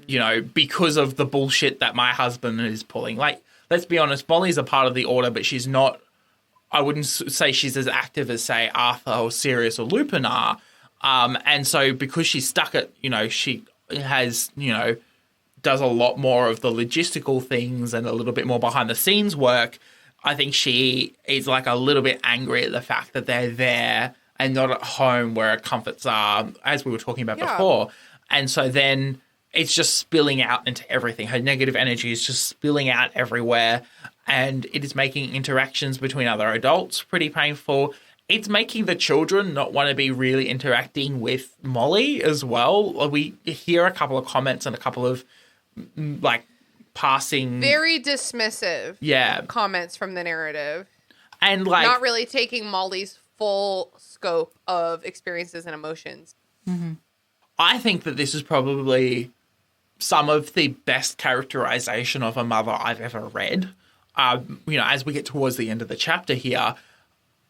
you know, because of the bullshit that my husband is pulling. Like, let's be honest, Molly's a part of the Order, but she's not, I wouldn't say she's as active as, say, Arthur or Sirius or Lupin are. And so because she's stuck at, you know, she has, you know, does a lot more of the logistical things and a little bit more behind the scenes work, I think she is like a little bit angry at the fact that they're there and not at home where her comforts are, as we were talking about before. And so then it's just spilling out into everything. Her negative energy is just spilling out everywhere. And it is making interactions between other adults pretty painful. It's making the children not want to be really interacting with Molly as well. We hear a couple of comments and a couple of, like, passing... Very dismissive comments from the narrative. And, like... Not really taking Molly's full scope of experiences and emotions. Mm-hmm. I think that this is probably some of the best characterization of a mother I've ever read. You know, as we get towards the end of the chapter here,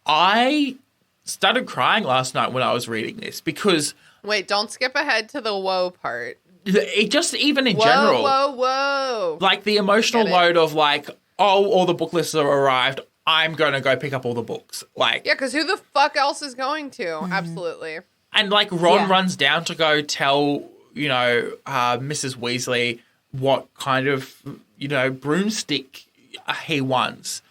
I started crying last night when I was reading this because... Wait, don't skip ahead to the woe part. It just, even in general... Whoa. Like, the emotional load of, like, oh, all the book lists have arrived, I'm going to go pick up all the books. Like... Yeah, because who the fuck else is going to? Mm-hmm. Absolutely. And, like, Ron runs down to go tell, you know, Mrs. Weasley what kind of, you know, broomstick he wants.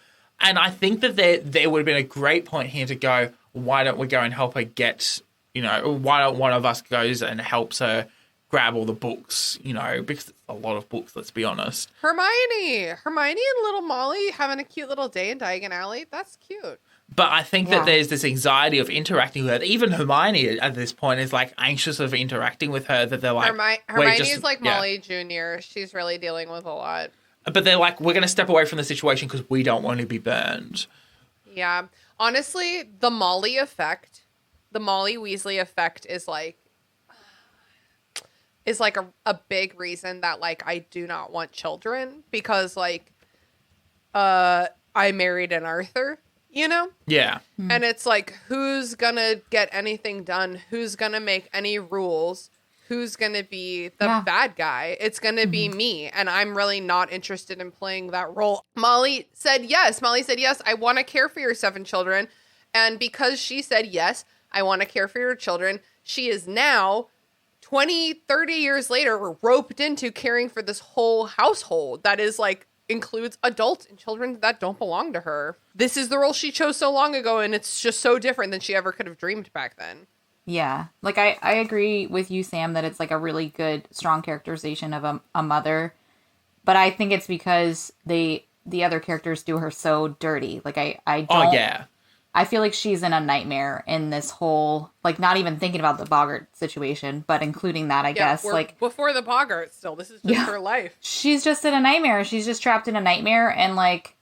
And I think that there would have been a great point here to go, why don't we go and help her get, you know, why don't one of us goes and helps her grab all the books, you know, because it's a lot of books, let's be honest. Hermione and little Molly having a cute little day in Diagon Alley. That's cute. But I think that there's this anxiety of interacting with her. Even Hermione at this point is like anxious of interacting with her, that they're like... Hermione's like Molly Jr. She's really dealing with a lot. But they're like, we're going to step away from the situation because we don't want to be burned. Yeah. Honestly, the Molly Weasley effect is like a big reason that, like, I do not want children because, like, I married an Arthur, you know? Yeah. And it's like, who's gonna get anything done? Who's gonna make any rules? Who's gonna be the bad guy? It's gonna be me, and I'm really not interested in playing that role. Molly said yes. I want to care for your 7 children. And because she said yes, I want to care for your children, she is now... 20, 30 years later, we're roped into caring for this whole household that is, like, includes adults and children that don't belong to her. This is the role she chose so long ago, and it's just so different than she ever could have dreamed back then. Yeah. Like, I agree with you, Sam, that it's, like, a really good, strong characterization of a mother. But I think it's because the other characters do her so dirty. Like, I don't... Oh, yeah. I feel like she's in a nightmare in this whole, like, not even thinking about the Boggart situation, but including that, I guess. Like, before the Boggart still. This is just her life. She's just in a nightmare. She's just trapped in a nightmare. And, like,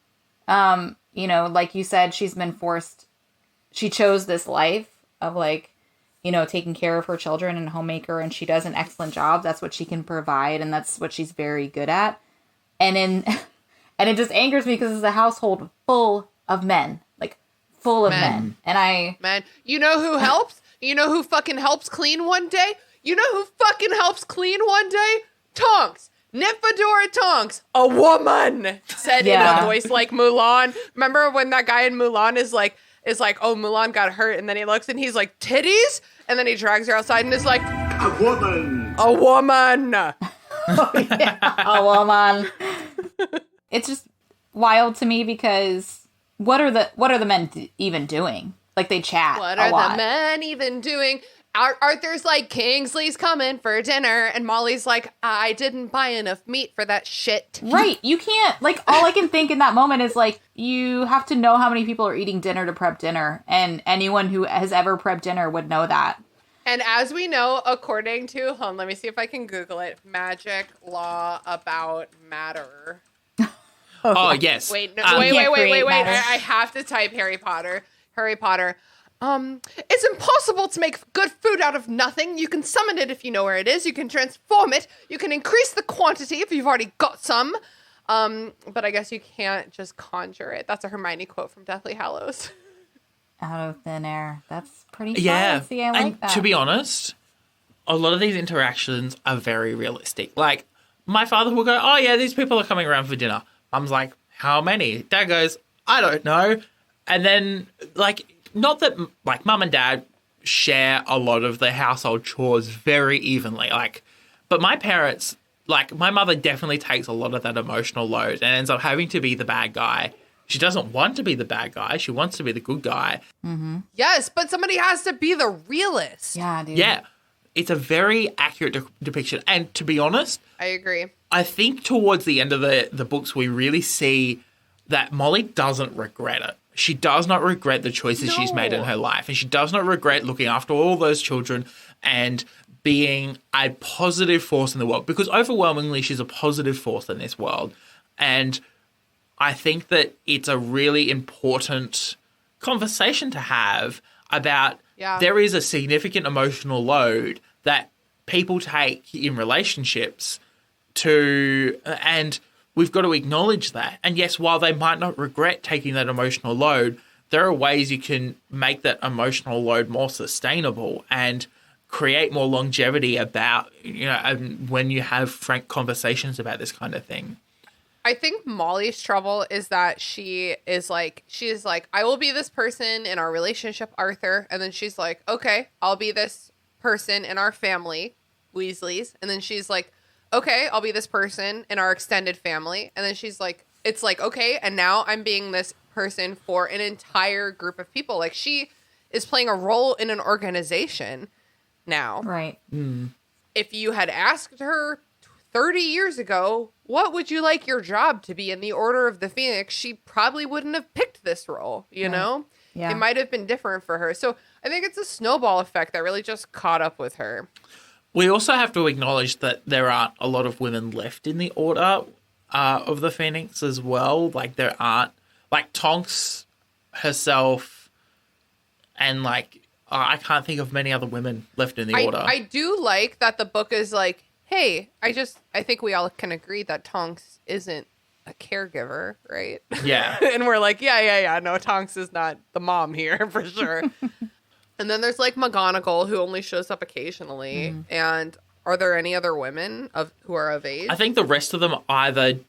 you know, like you said, she's been forced. She chose this life of, like, you know, taking care of her children and homemaker. And she does an excellent job. That's what she can provide. And that's what she's very good at. And it just angers me because it's a household full of men. full of men. And Man, you know who helps? You know who fucking helps clean one day? You know who fucking helps clean one day? Tonks. Nymphadora Tonks. A woman. Said in a voice like Mulan. Remember when that guy in Mulan is like, oh, Mulan got hurt. And then he looks and he's like, titties? And then he drags her outside and is like, a woman. A woman. a woman. It's just wild to me because what are the men even doing? Like, they chat What a are lot. the men even doing? Arthur's like, Kingsley's coming for dinner. And Molly's like, I didn't buy enough meat for that shit. Right. You can't, like, all I can think in that moment is, like, you have to know how many people are eating dinner to prep dinner. And anyone who has ever prepped dinner would know that. And as we know, according to, hold on, let me see if I can Google it. Magic law about matter. Oh, yes. Wait. I I have to type Harry Potter. Harry Potter. It's impossible to make good food out of nothing. You can summon it if you know where it is. You can transform it. You can increase the quantity if you've already got some. But I guess you can't just conjure it. That's a Hermione quote from Deathly Hallows. Out of thin air. That's pretty Yeah. fancy. I like And that. to be honest, a lot of these interactions are very realistic. Like, my father will go, oh, yeah, these people are coming around for dinner. Mum's like, how many? Dad goes, I don't know. And then, like, not that, like, mum and dad share a lot of the household chores very evenly. Like, but my parents, like, my mother definitely takes a lot of that emotional load and ends up having to be the bad guy. She doesn't want to be the bad guy. She wants to be the good guy. Mm-hmm. Yes, but somebody has to be the realist. Yeah, dude. Yeah. It's a very accurate depiction. And to be honest, I agree. I think towards the end of the books, we really see that Molly doesn't regret it. She does not regret the choices she's made in her life. And she does not regret looking after all those children and being a positive force in the world. Because overwhelmingly, she's a positive force in this world. And I think that it's a really important conversation to have about there is a significant emotional load that people take in relationships and we've got to acknowledge that. And yes, while they might not regret taking that emotional load, there are ways you can make that emotional load more sustainable and create more longevity about, when you have frank conversations about this kind of thing. I think Molly's trouble is that she is like, I will be this person in our relationship, Arthur. And then she's like, okay, I'll be this person in our family, Weasleys. And then she's like, okay, I'll be this person in our extended family. And then she's like, it's like, okay, and now I'm being this person for an entire group of people. Like, she is playing a role in an organization now. Right. If you had asked her 30 years ago, what would you like your job to be in the Order of the Phoenix? She probably wouldn't have picked this role, you know? Yeah. It might have been different for her. So I think it's a snowball effect that really just caught up with her. We also have to acknowledge that there aren't a lot of women left in the Order of the Phoenix as well. Like, there aren't, like, Tonks herself and, like, I can't think of many other women left in the Order. I do like that the book is like, hey, I think we all can agree that Tonks isn't a caregiver, right? Yeah. And we're like, yeah. No, Tonks is not the mom here for sure. And then there's like McGonagall, who only shows up occasionally. And are there any other women who are of age? I think the rest of them either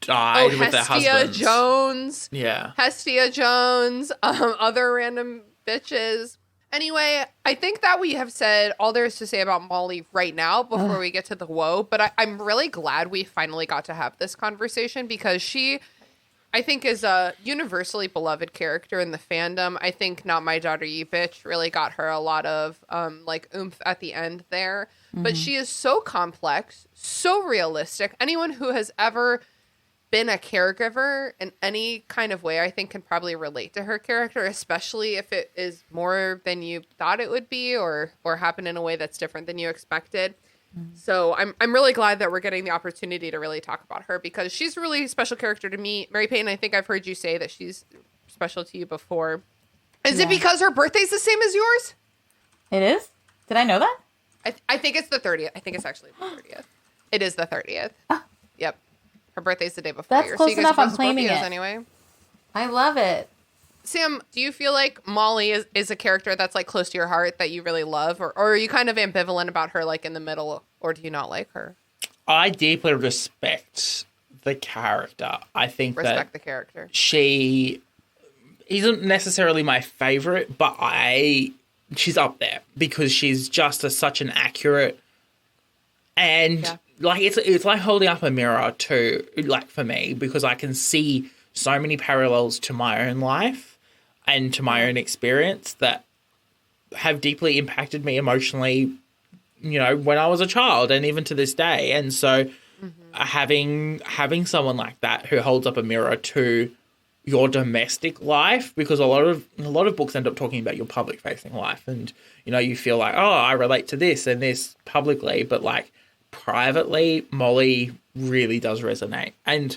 died with their husbands. Hestia Jones. Yeah. Hestia Jones. Other random bitches. Anyway, I think that we have said all there is to say about Molly right now before we get to the woe. But I'm really glad we finally got to have this conversation because she, I think, is a universally beloved character in the fandom. I think Not My Daughter You Bitch really got her a lot of oomph at the end there. But she is so complex, so realistic. Anyone who has ever been a caregiver in any kind of way, I think, can probably relate to her character, especially if it is more than you thought it would be or happen in a way that's different than you expected. So I'm really glad that we're getting the opportunity to really talk about her because she's a really special character to me. Mary-Peyton, I think I've heard you say that she's special to you before. Is it because her birthday's the same as yours? It is? Did I know that? I think it's the 30th. I think it's actually the 30th. It is the 30th. Yep. Her birthday's the day before That's yours. close so you guys enough. are I'm both claiming Scorpios it. anyway. I love it. Sam, do you feel like Molly is a character that's like close to your heart that you really love, or are you kind of ambivalent about her, like in the middle, or do you not like her? I deeply respect the character. I think Respect that the character. she isn't necessarily my favorite, but she's up there because she's just such an accurate and like it's like holding up a mirror too, like for me, because I can see so many parallels to my own life and to my own experience that have deeply impacted me emotionally, when I was a child and even to this day. And so having someone like that who holds up a mirror to your domestic life, because a lot of books end up talking about your public facing life, and you feel like, oh, I relate to this and this publicly, but like privately, Molly really does resonate. And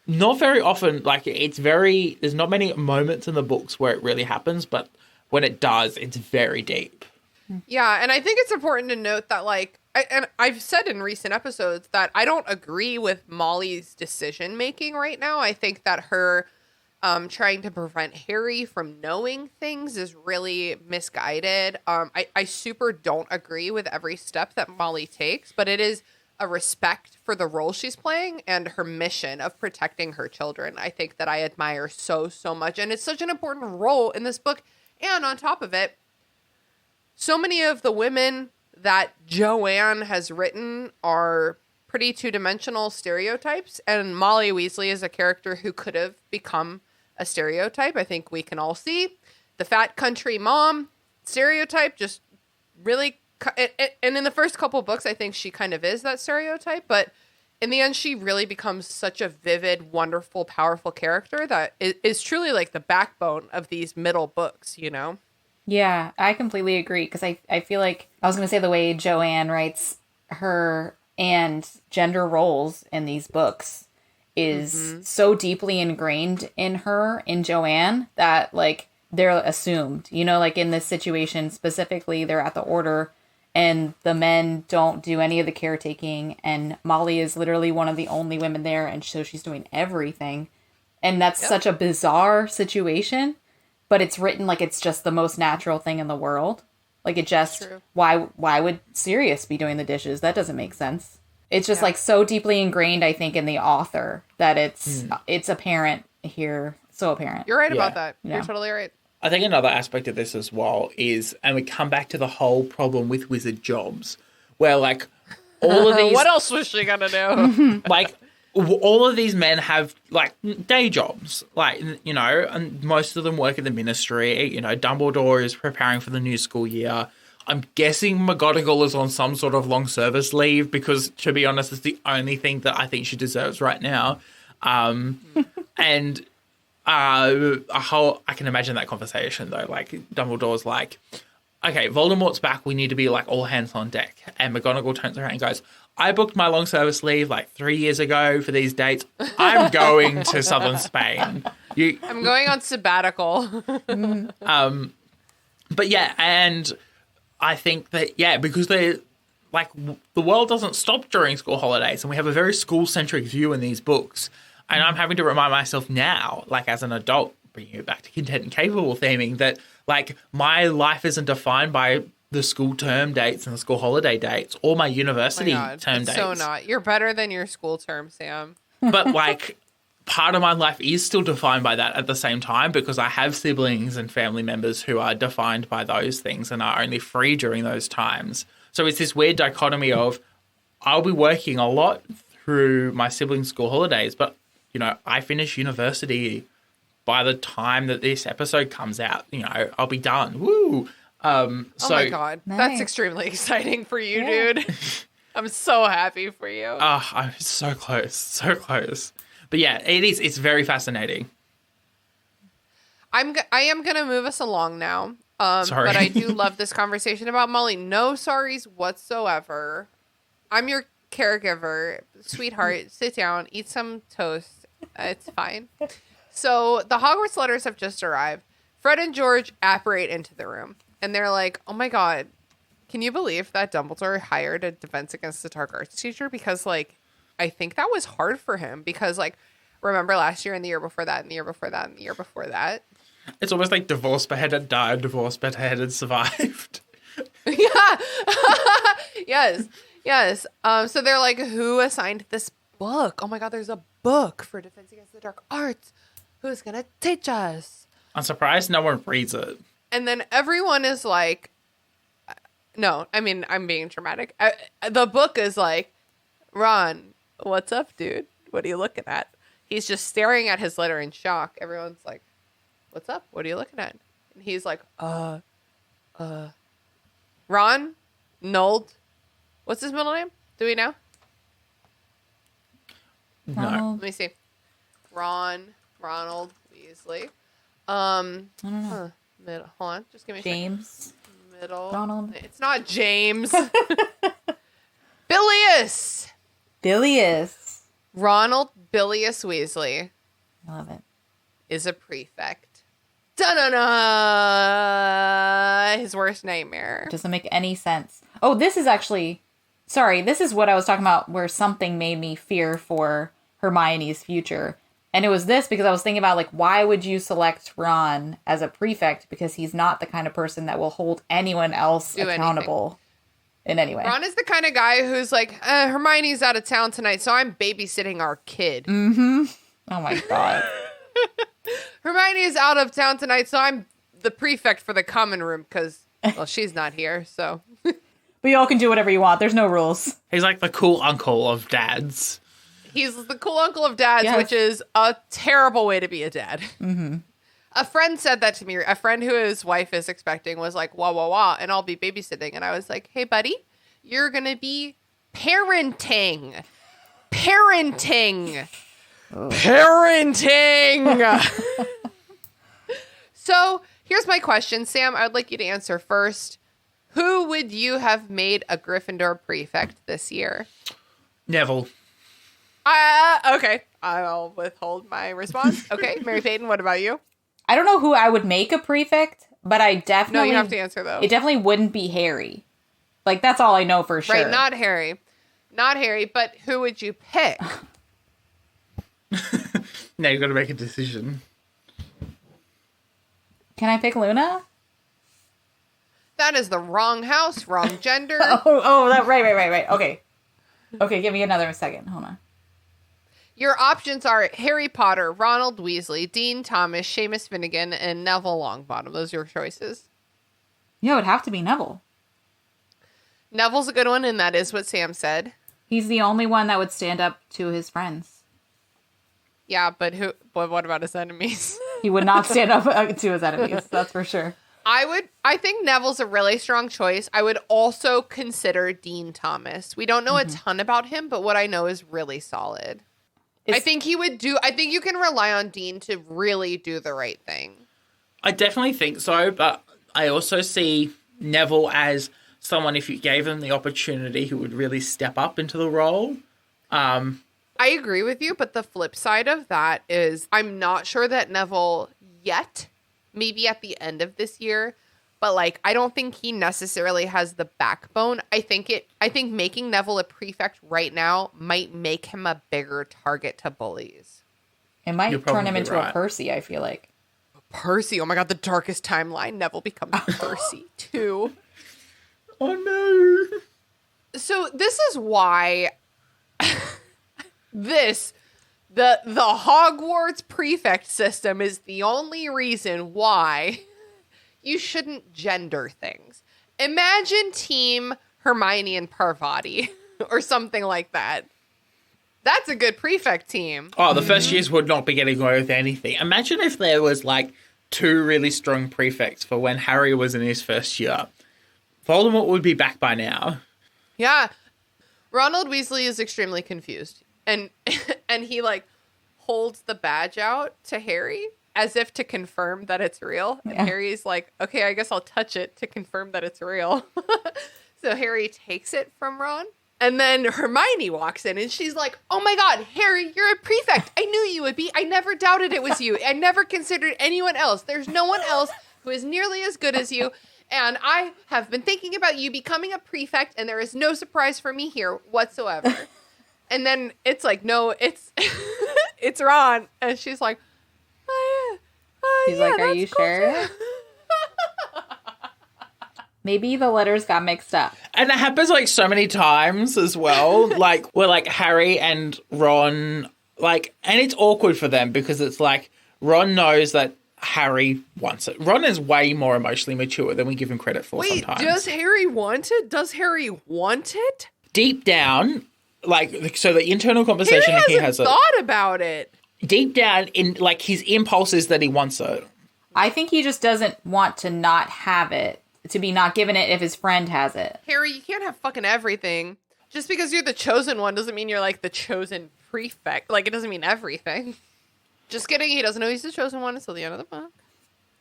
not very often, like there's not many moments in the books where it really happens, but when it does, it's very deep. Yeah, and I think it's important to note that, like, I've said in recent episodes that I don't agree with Molly's decision making right now. I think that her trying to prevent Harry from knowing things is really misguided. I super don't agree with every step that Molly takes, but it is a respect for the role she's playing and her mission of protecting her children. I think that I admire so much, and it's such an important role in this book. And on top of it, so many of the women that Joanne has written are pretty two-dimensional stereotypes, and Molly Weasley is a character who could have become a stereotype. I think we can all see the fat country mom stereotype just really, and in the first couple books, I think she kind of is that stereotype, but in the end, she really becomes such a vivid, wonderful, powerful character that is truly like the backbone of these middle books, Yeah, I completely agree, because I feel like, I was going to say the way Joanne writes her and gender roles in these books is so deeply ingrained in her, in Joanne, that like they're assumed, like in this situation specifically, they're at the Order and the men don't do any of the caretaking, and Molly is literally one of the only women there, and so she's doing everything. And that's such a bizarre situation, but it's written like it's just the most natural thing in the world. Like it just, why would Sirius be doing the dishes? That doesn't make sense. It's just like so deeply ingrained, I think, in the author that it's apparent here. So apparent. You're right about that. Yeah. You're totally right. I think another aspect of this as well is, and we come back to the whole problem with wizard jobs, where like all of these... What else was she gonna do? Like all of these men have like day jobs, like, and most of them work at the ministry. Dumbledore is preparing for the new school year. I'm guessing McGonagall is on some sort of long service leave because, to be honest, it's the only thing that I think she deserves right now. And I can imagine that conversation though. Like Dumbledore's like, okay, Voldemort's back. We need to be like all hands on deck. And McGonagall turns around and goes, I booked my long service leave like 3 years ago for these dates. I'm going to southern Spain. I'm going on sabbatical. But yeah, and I think that, because the world doesn't stop during school holidays, and we have a very school-centric view in these books. And I'm having to remind myself now, like as an adult, bringing it back to content and capable theming, that like my life isn't defined by the school term dates and the school holiday dates or my university term dates. So not. You're better than your school term, Sam. But like part of my life is still defined by that at the same time, because I have siblings and family members who are defined by those things and are only free during those times. So it's this weird dichotomy of I'll be working a lot through my siblings' school holidays, but I finish university by the time that this episode comes out. I'll be done. Woo! Oh my God. Nice. That's extremely exciting for you, dude. I'm so happy for you. I'm so close. So close. But yeah, it's very fascinating. I am going to move us along now. Sorry. But I do love this conversation about Molly. No sorries whatsoever. I'm your caregiver. Sweetheart, sit down, eat some toast. It's fine. So the Hogwarts letters have just arrived. Fred and George apparate into the room, and they're like, oh my God, can you believe that Dumbledore hired a Defense Against the Dark Arts teacher? Because, like, I think that was hard for him because, like, remember last year and the year before that and the year before that and the year before that? It's almost like divorce but had died, divorce but had survived. Yeah. Yes. So they're like, who assigned this book? Oh my God, there's a book for Defense Against the Dark Arts. Who's going to teach us? I'm surprised no one reads it. And then everyone is like, no, I mean, I'm being dramatic. The book is like, Ron, what's up, dude? What are you looking at? He's just staring at his letter in shock. Everyone's like, what's up? What are you looking at? And he's like, Ron? Nold? What's his middle name? Do we know? No. Let me see. Ronald Weasley. I don't know. Middle. Hold on. Just give me a James. second. Middle. Donald. It's not James. Bilious. Bilious. Ronald Bilious Weasley I love it. is a prefect. Da-na-na! His worst nightmare. Doesn't make any sense. Oh, this is actually... Sorry, this is what I was talking about where something made me fear for Hermione's future. And it was this because I was thinking about, like, why would you select Ron as a prefect? Because he's not the kind of person that will hold anyone else accountable in any way. Ron is the kind of guy who's like, Hermione's out of town tonight, so I'm babysitting our kid. Mm-hmm. Oh, my God. Hermione is out of town tonight, so I'm the prefect for the common room because, well, she's not here, so... But y'all can do whatever you want. There's no rules. He's like the cool uncle of dads. He's the cool uncle of dads, Yes. which is a terrible way to be a dad. Mm-hmm. A friend said that to me. A friend who his wife is expecting was like, wah, wah, wah, and I'll be babysitting. And I was like, hey, buddy, you're going to be parenting. Parenting. Oh. Parenting. So here's my question, Sam. I would like you to answer first. Who would you have made a Gryffindor prefect this year? Neville. Okay. I'll withhold my response. Okay. Mary-Peyton, what about you? I don't know who I would make a prefect, but I definitely... No, you have to answer, though. It definitely wouldn't be Harry. Like, that's all I know for sure. Right, not Harry. Not Harry, but who would you pick? Now you've got to make a decision. Can I pick Luna? That is the wrong house, wrong gender. Right. Okay, give me another second. Hold on. Your options are Harry Potter, Ronald Weasley, Dean Thomas, Seamus Finnegan, and Neville Longbottom. Those are your choices. Yeah, it would have to be Neville. Neville's a good one, and that is what Sam said. He's the only one that would stand up to his friends. Yeah, but what about his enemies? He would not stand up to his enemies, that's for sure. I think Neville's a really strong choice. I would also consider Dean Thomas. We don't know a ton about him, but what I know is really solid. I think you can rely on Dean to really do the right thing. I definitely think so, but I also see Neville as someone, if you gave him the opportunity, who would really step up into the role. I agree with you, but the flip side of that is I'm not sure that Neville yet, maybe at the end of this year, but like I don't think he necessarily has the backbone. I think making Neville a prefect right now might make him a bigger target to bullies. It might turn him into right. a Percy, I feel like. Percy, oh my god, the darkest timeline. Neville becomes Percy too. Oh no. So this is why the Hogwarts prefect system is the only reason why you shouldn't gender things. Imagine Team Hermione and Parvati or something like that. That's a good prefect team. Oh, the first years would not be getting away with anything. Imagine if there was like 2 really strong prefects for when Harry was in his first year. Voldemort would be back by now. Yeah. Ronald Weasley is extremely confused. And he like holds the badge out to Harry as if to confirm that it's real. And Harry's like, okay, I guess I'll touch it to confirm that it's real. So Harry takes it from Ron. And then Hermione walks in and she's like, oh my god, Harry, you're a prefect. I knew you would be. I never doubted it was you. I never considered anyone else. There's no one else who is nearly as good as you. And I have been thinking about you becoming a prefect, and there is no surprise for me here whatsoever. And then it's like, no, it's it's Ron. And she's like, oh He's like, are you sure? Maybe the letters got mixed up. And it happens like so many times as well. Like where like Harry and Ron, like, and it's awkward for them because it's like Ron knows that Harry wants it. Ron is way more emotionally mature than we give him credit for sometimes. Does Harry want it? Does Harry want it? Deep down, like, so the internal conversation Harry he has thought about it. Deep down in like his impulse is that he wants it. I think he just doesn't want to not have it, to be not given it if his friend has it. Harry, you can't have fucking everything. Just because you're the chosen one doesn't mean you're like the chosen prefect. Like, it doesn't mean everything. Just kidding. He doesn't know he's the chosen one until the end of the book.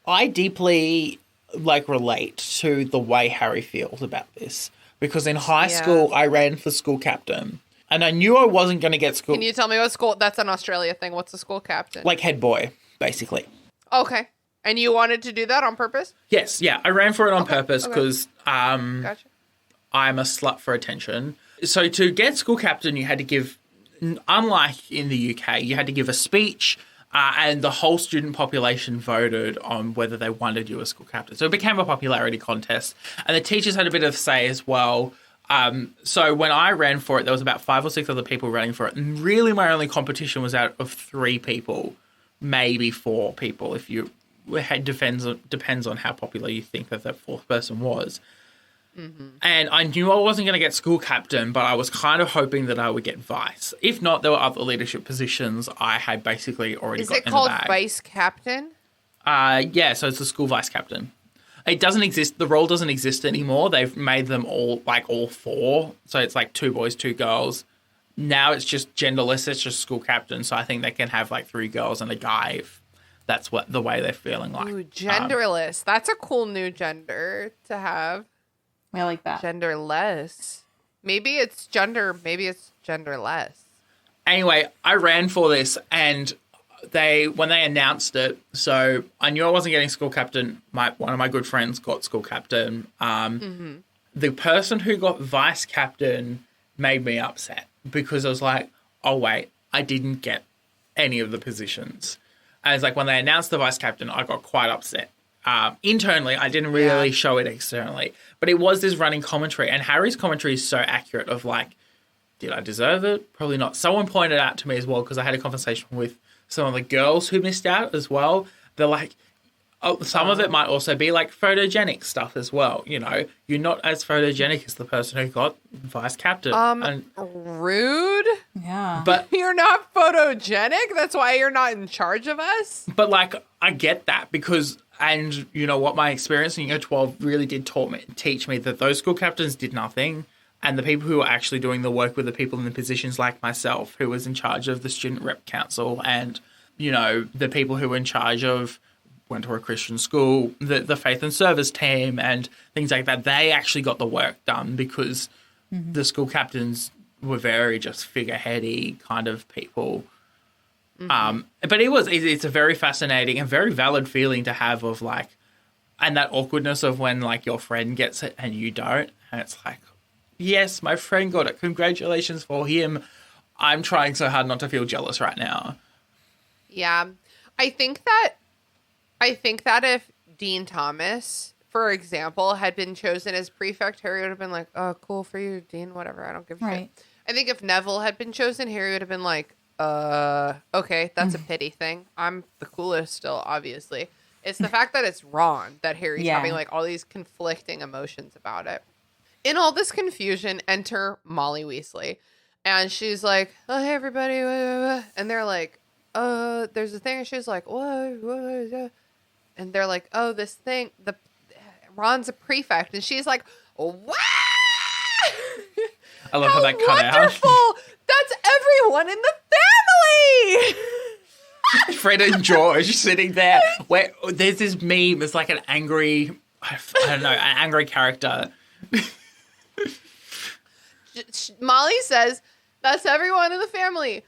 I deeply like relate to the way Harry feels about this because in high school I ran for school captain and I knew I wasn't going to get school. Can you tell me what school? That's an Australia thing. What's a school captain? Like head boy, basically. Okay. And you wanted to do that on purpose? Yes, yeah. I ran for it on purpose because Gotcha. I'm a slut for attention. So to get school captain, you had to give, unlike in the UK, you had to give a speech and the whole student population voted on whether they wanted you as school captain. So it became a popularity contest. And the teachers had a bit of say as well. So when I ran for it, there was about 5 or 6 other people running for it. And really my only competition was out of 3 people, maybe 4 people if you... It depends on how popular you think that 4th person was. Mm-hmm. And I knew I wasn't going to get school captain, but I was kind of hoping that I would get vice. If not, there were other leadership positions I had basically already got in the bag. Is it called vice captain? Yeah, so it's the school vice captain. It doesn't exist. The role doesn't exist anymore. They've made them all 4. So it's like 2 boys, 2 girls. Now it's just genderless. It's just school captain. So I think they can have 3 girls and a guy if that's what the way they're feeling like. Ooh, genderless. That's a cool new gender to have. I like that. Genderless. Maybe it's genderless. Anyway, I ran for this and when they announced it, so I knew I wasn't getting school captain. One of my good friends got school captain. The person who got vice captain made me upset because I was like, oh wait, I didn't get any of the positions. And it's like when they announced the vice captain, I got quite upset. Internally, I didn't really show it externally. But it was this running commentary. And Harry's commentary is so accurate of did I deserve it? Probably not. Someone pointed out to me as well, because I had a conversation with some of the girls who missed out as well. They're like, some of it might also be photogenic stuff as well. You know, you're not as photogenic as the person who got vice captain. Rude. Yeah. But you're not photogenic. That's why you're not in charge of us. But I get that because, and you know what, my experience in year 12 really did teach me that those school captains did nothing. And the people who were actually doing the work were the people in the positions like myself, who was in charge of the student rep council and, you know, the people who were in charge of went to a Christian school, the faith and service team and things like that. They actually got the work done because the school captains were very just figureheady kind of people. But it's a very fascinating and very valid feeling to have of and that awkwardness of when your friend gets it and you don't. And it's like, yes, my friend got it. Congratulations for him. I'm trying so hard not to feel jealous right now. Yeah. I think that if Dean Thomas, for example, had been chosen as prefect, Harry would have been like, oh, cool for you, Dean, whatever. I don't give a shit. I think if Neville had been chosen, Harry would have been like, okay, that's a pity thing. I'm the coolest still, obviously. It's the fact that it's Ron that Harry's having all these conflicting emotions about it. In all this confusion, enter Molly Weasley. And she's like, oh, hey, everybody. And they're like, there's a thing. And she's like, what? And they're like, oh, this thing, Ron's a prefect. And she's like, what? I love how that cut wonderful. out. That's everyone in the family. Fred and George sitting there. Where there's this meme. It's like an angry, I don't know, an angry character. Molly says, that's everyone in the family.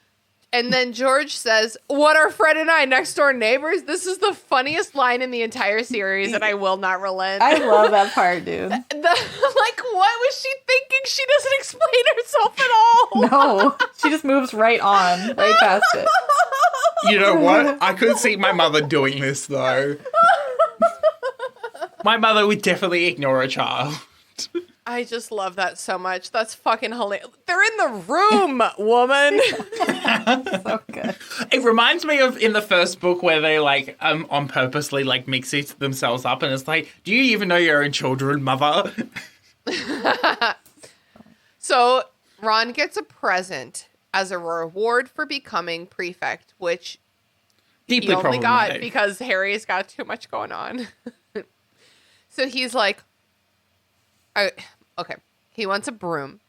And then George says, what are Fred and I, next door neighbors? This is the funniest line in the entire series, and I will not relent. I love that part, dude. What was she thinking? She doesn't explain herself at all. No, she just moves right on, right past it. You know what? I could see my mother doing this, though. My mother would definitely ignore a child. I just love that so much. That's fucking hilarious. They're in the room, woman. So good. It reminds me of in the first book where they like on purposely like mix themselves up, and it's like, do you even know your own children, mother? So Ron gets a present as a reward for becoming prefect, which Deeply he only got problematic. because Harry's got too much going on. So he's like, okay, he wants a broom.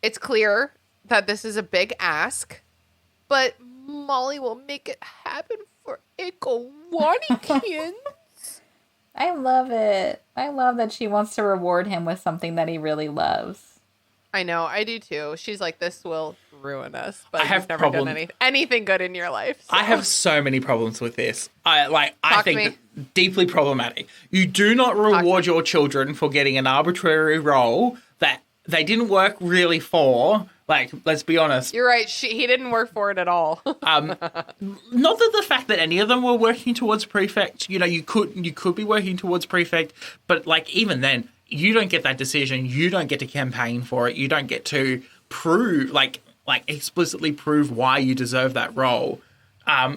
It's clear that this is a big ask, but Molly will make it happen for Ikawanikian. I love it. I love that she wants to reward him with something that he really loves. I know, I do too. She's like, this will ruin us, but I have you've never problem- done anything good in your life. So. I have so many problems with this. I Talk to think me. that deeply problematic. You do not reward your children for getting an arbitrary role that they didn't work really for. Like, let's be honest. You're right. He didn't work for it at all. Not that the fact that any of them were working towards prefect, you know, you could be working towards prefect, but like even then, you don't get that decision. You don't get to campaign for it. You don't get to prove like explicitly prove why you deserve that role.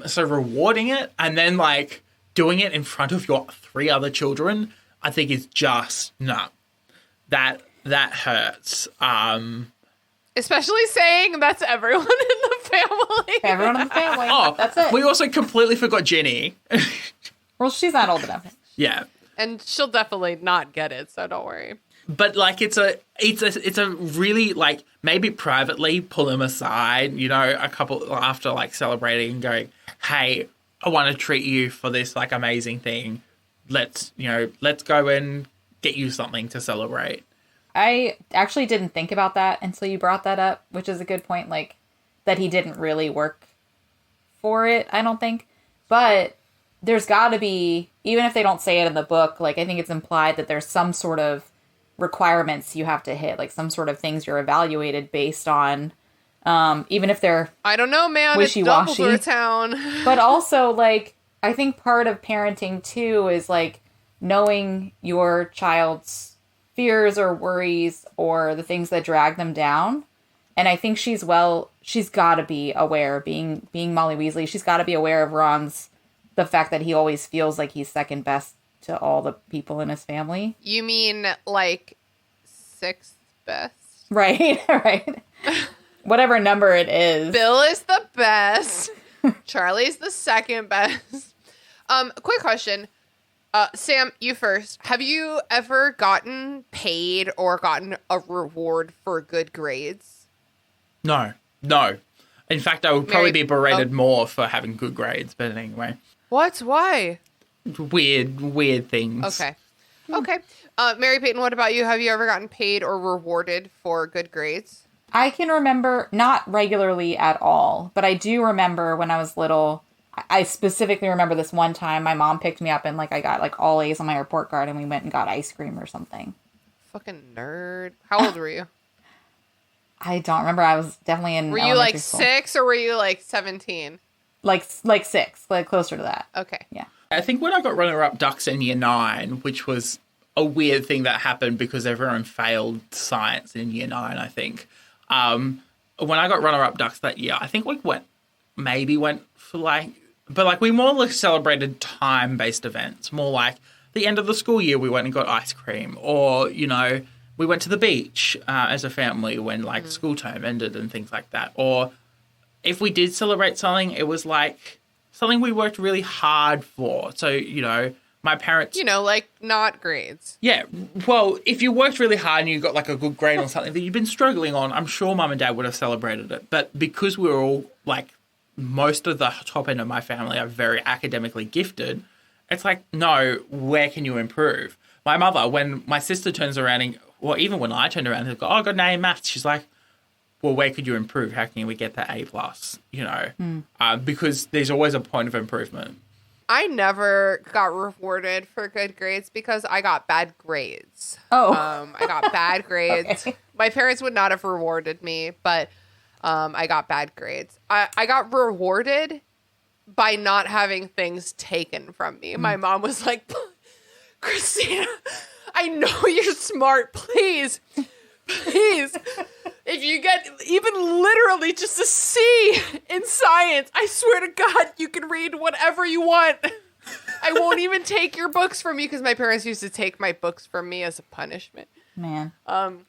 So rewarding it and then like doing it in front of your 3 other children, I think is just no. That hurts. Especially saying that's everyone in the family. Everyone in the family. Oh, That's it. we also completely forgot Jenny. Well, she's not old enough. Yeah. And she'll definitely not get it, so don't worry. But like it's a really like maybe privately pull them aside, you know, a couple after like celebrating and going, hey, I want to treat you for this like amazing thing. Let's go and get you something to celebrate. I actually didn't think about that until you brought that up, which is a good point, like, that he didn't really work for it, I don't think. But there's got to be, even if they don't say it in the book, like, I think it's implied that there's some sort of requirements you have to hit, like some sort of things you're evaluated based on, even if they're I don't know, man. wishy-washy. It's Dumbledore Town. But also, like, I think part of parenting, too, is, like, knowing your child's fears or worries or the things that drag them down. And I think she's got to be aware, being Molly Weasley, she's got to be aware of the fact that he always feels like he's second best to all the people in his family. You mean like 6th best? Right, right. Whatever number it is. Bill is the best. Charlie's the second best. Quick question. Sam, you first. Have you ever gotten paid or gotten a reward for good grades? No. In fact, I would probably be berated more for having good grades, but anyway. What? Why? Weird things. Okay. Mary-Peyton, what about you? Have you ever gotten paid or rewarded for good grades? I can remember, not regularly at all, but I do remember when I was little, I specifically remember this one time my mom picked me up and like I got like all A's on my report card and we went and got ice cream or something. Fucking nerd. How old were you? I don't remember. I was definitely in Were you like school. 6 or were you like 17? Like 6, like closer to that. Okay. Yeah. I think when I got runner-up ducks in year 9, which was a weird thing that happened because everyone failed science in year 9, I think. When I got runner-up ducks that year, I think we went for like, but like we more like celebrated time-based events, more like the end of the school year we went and got ice cream, or, you know, we went to the beach as a family when like school term ended and things like that. Or if we did celebrate something, it was like something we worked really hard for. So, you know, my parents... You know, like not grades. Yeah. Well, if you worked really hard and you got like a good grade on something that you've been struggling on, I'm sure mum and dad would have celebrated it. But because we were all like, most of the top end of my family are very academically gifted, it's like, no, where can you improve? My mother, when my sister turns around and, well, even when I turned around and go, oh, I got an A in maths, she's like, well, where could you improve? How can we get that A+, you know? Because there's always a point of improvement. I never got rewarded for good grades because I got bad grades. Oh. I got bad grades. Okay. My parents would not have rewarded me, but I got bad grades. I got rewarded by not having things taken from me. My mom was like, Christina, I know you're smart. Please, if you get even literally just a C in science, I swear to God, you can read whatever you want. I won't even take your books from you, because my parents used to take my books from me as a punishment. Man.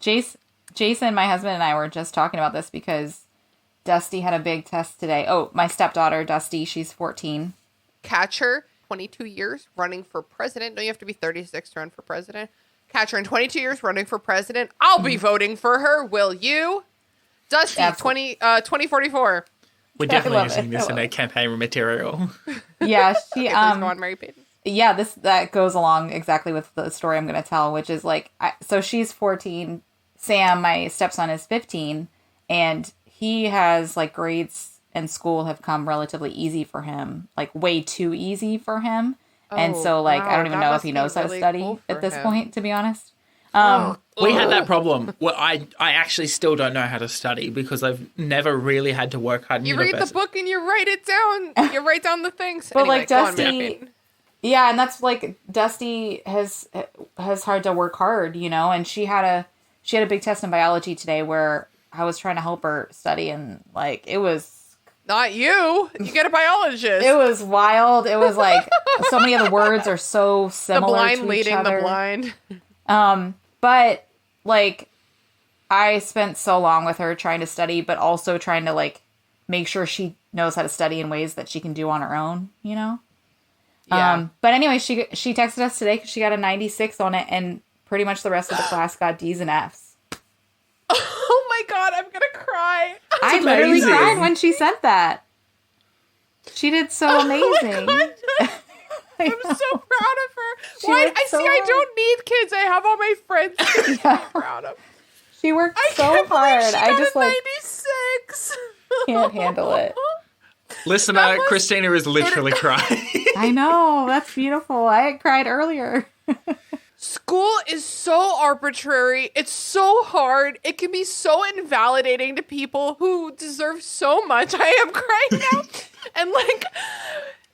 Jason, my husband, and I were just talking about this because Dusty had a big test today. Oh, my stepdaughter, Dusty, she's 14. Catch her, 22 years, running for president. Don't you have to be 36 to run for president? Catch her in 22 years, running for president. I'll be voting for her. Will you? Dusty, 2044. We're definitely using this in a campaign material. Yeah, she Go on, Mary-Peyton. Yeah, that goes along exactly with the story I'm going to tell, which is like, so she's 14. Sam, my stepson, is 15, and he has like grades and school have come relatively easy for him, like way too easy for him. And so like, I don't even know if he knows how to study at this point, to be honest. We had that problem. Well, I actually still don't know how to study because I've never really had to work hard in You read the book and you write it down. You write down the things. But anyway, like Dusty, yeah, and that's like Dusty has hard to work hard, you know. And she had a big test in biology today where I was trying to help her study, and like it was not you. You get a biologist. It was wild. It was like so many of the words are so similar. The blind to leading each other. the blind. But like I spent so long with her trying to study, but also trying to like make sure she knows how to study in ways that she can do on her own, you know? Yeah. But anyway, she texted us today because she got a 96 on it, and pretty much the rest of the class got D's and F's. Oh my God, I'm gonna cry. I literally cried when she said that. She did so amazing. I'm so proud of her. Why? I don't need kids. I have all my friends to be proud of. She worked so can't believe hard. She got I just a like 96. can't handle it. Listener, Christina is literally crying. I know. That's beautiful. I cried earlier. School is so arbitrary. It's so hard. It can be so invalidating to people who deserve so much. I am crying now. And like,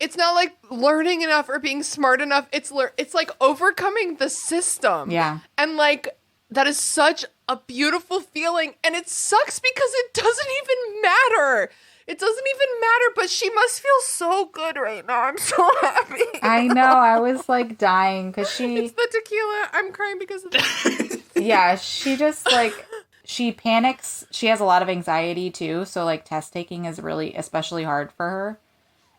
it's not like learning enough or being smart enough. It's like overcoming the system. Yeah. And like, that is such a beautiful feeling. And it sucks because it doesn't even matter. It doesn't even matter, but she must feel so good right now. I'm so happy. I know. I was like dying because It's the tequila. I'm crying because of that. Yeah, she just like, she panics. She has a lot of anxiety too. So like test taking is really especially hard for her.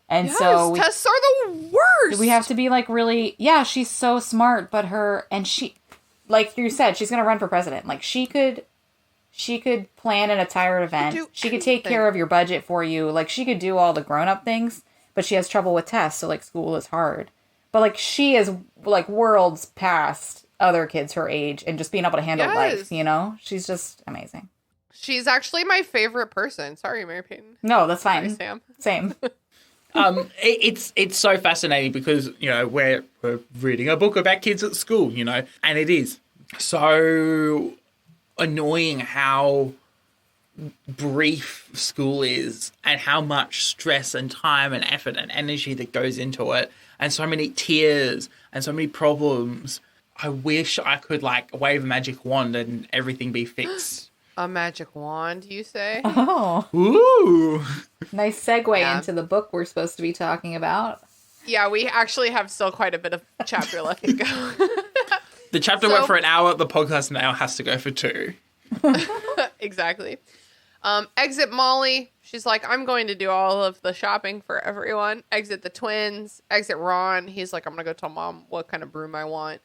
And so tests are the worst. We have to be like really, yeah, she's so smart, but she, like you said, she's going to run for president. Like she could plan an entire event. She could take care of your budget for you. Like she could do all the grown-up things, but she has trouble with tests. So like school is hard, but like she is like worlds past other kids her age and just being able to handle life, you know, she's just amazing. She's actually my favorite person. Sorry, Mary-Peyton. No, that's fine. Sorry, Sam. Same. It's so fascinating because, you know, we're reading a book about kids at school, you know, and it is so annoying how brief school is and how much stress and time and effort and energy that goes into it, and so many tears and so many problems. I wish I could like wave a magic wand and everything be fixed. A magic wand, you say? Oh, Ooh, nice segue into the book we're supposed to be talking about. Yeah, we actually have still quite a bit of chapter left to go. The chapter went for an hour. The podcast now has to go for 2. Exactly. Exit Molly. She's like, I'm going to do all of the shopping for everyone. Exit the twins. Exit Ron. He's like, I'm going to go tell mom what kind of broom I want.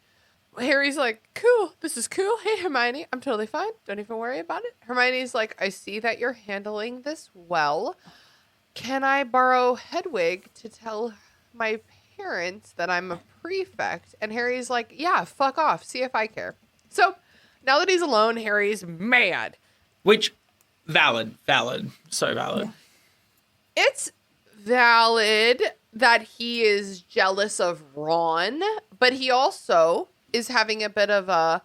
Harry's like, cool. This is cool. Hey, Hermione, I'm totally fine. Don't even worry about it. Hermione's like, I see that you're handling this well. Can I borrow Hedwig to tell my parents that I'm a prefect? And Harry's like, yeah, fuck off. See if I care. So now that he's alone, Harry's mad. Which, valid, so valid. Yeah. It's valid that he is jealous of Ron, but he also is having a bit of a,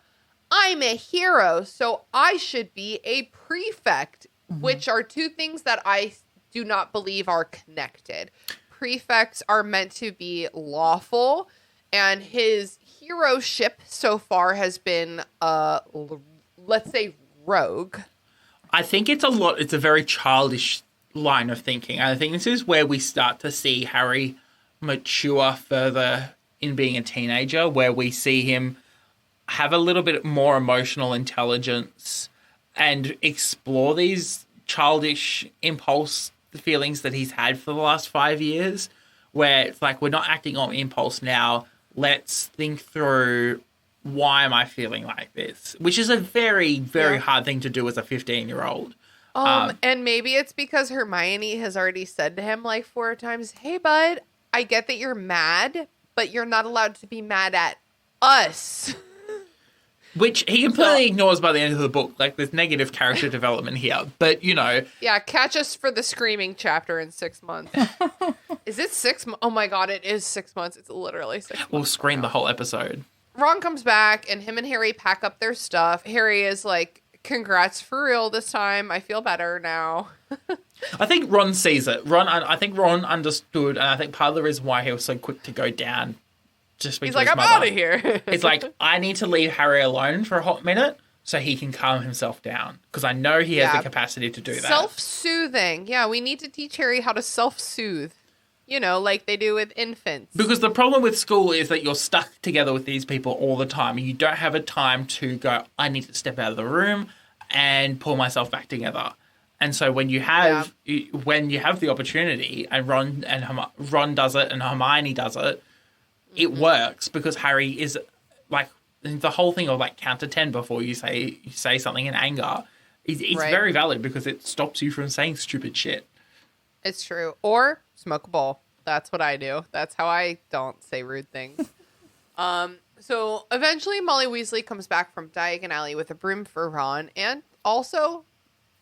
I'm a hero, so I should be a prefect, which are two things that I do not believe are connected. prefects are meant to be lawful, and his heroship so far has been, let's say, rogue. I think it's a very childish line of thinking. And I think this is where we start to see Harry mature further in being a teenager, where we see him have a little bit more emotional intelligence and explore these childish impulse feelings that he's had for the last 5 years, where it's like, we're not acting on impulse now. Let's think through, why am I feeling like this? Which is a very, very hard thing to do as a 15-year-old. And maybe it's because Hermione has already said to him like 4 times, hey, bud, I get that you're mad, but you're not allowed to be mad at us. Which he completely ignores by the end of the book. Like, there's negative character development here. But, you know. Yeah, catch us for the screaming chapter in 6 months. Is it 6 months? Oh my God, it is 6 months. It's literally 6 months. We'll scream the whole episode. Ron comes back and him and Harry pack up their stuff. Harry is like, congrats for real this time. I feel better now. I think Ron sees it. I think Ron understood, and I think part of the reason why he was so quick to go down, just because he's like, I'm out of here. It's like, I need to leave Harry alone for a hot minute so he can calm himself down, because I know he has the capacity to do that. Self-soothing. Yeah, we need to teach Harry how to self-soothe. You know, like they do with infants. Because the problem with school is that you're stuck together with these people all the time. You don't have a time to go, I need to step out of the room and pull myself back together. And so when you have the opportunity, and Ron does it and Hermione does it, it works, because Harry is like, the whole thing of like count to 10 before you say something in anger. It's very valid, because it stops you from saying stupid shit. It's true. Or smoke a bowl. That's what I do. That's how I don't say rude things. So eventually Molly Weasley comes back from Diagon Alley with a broom for Ron, and also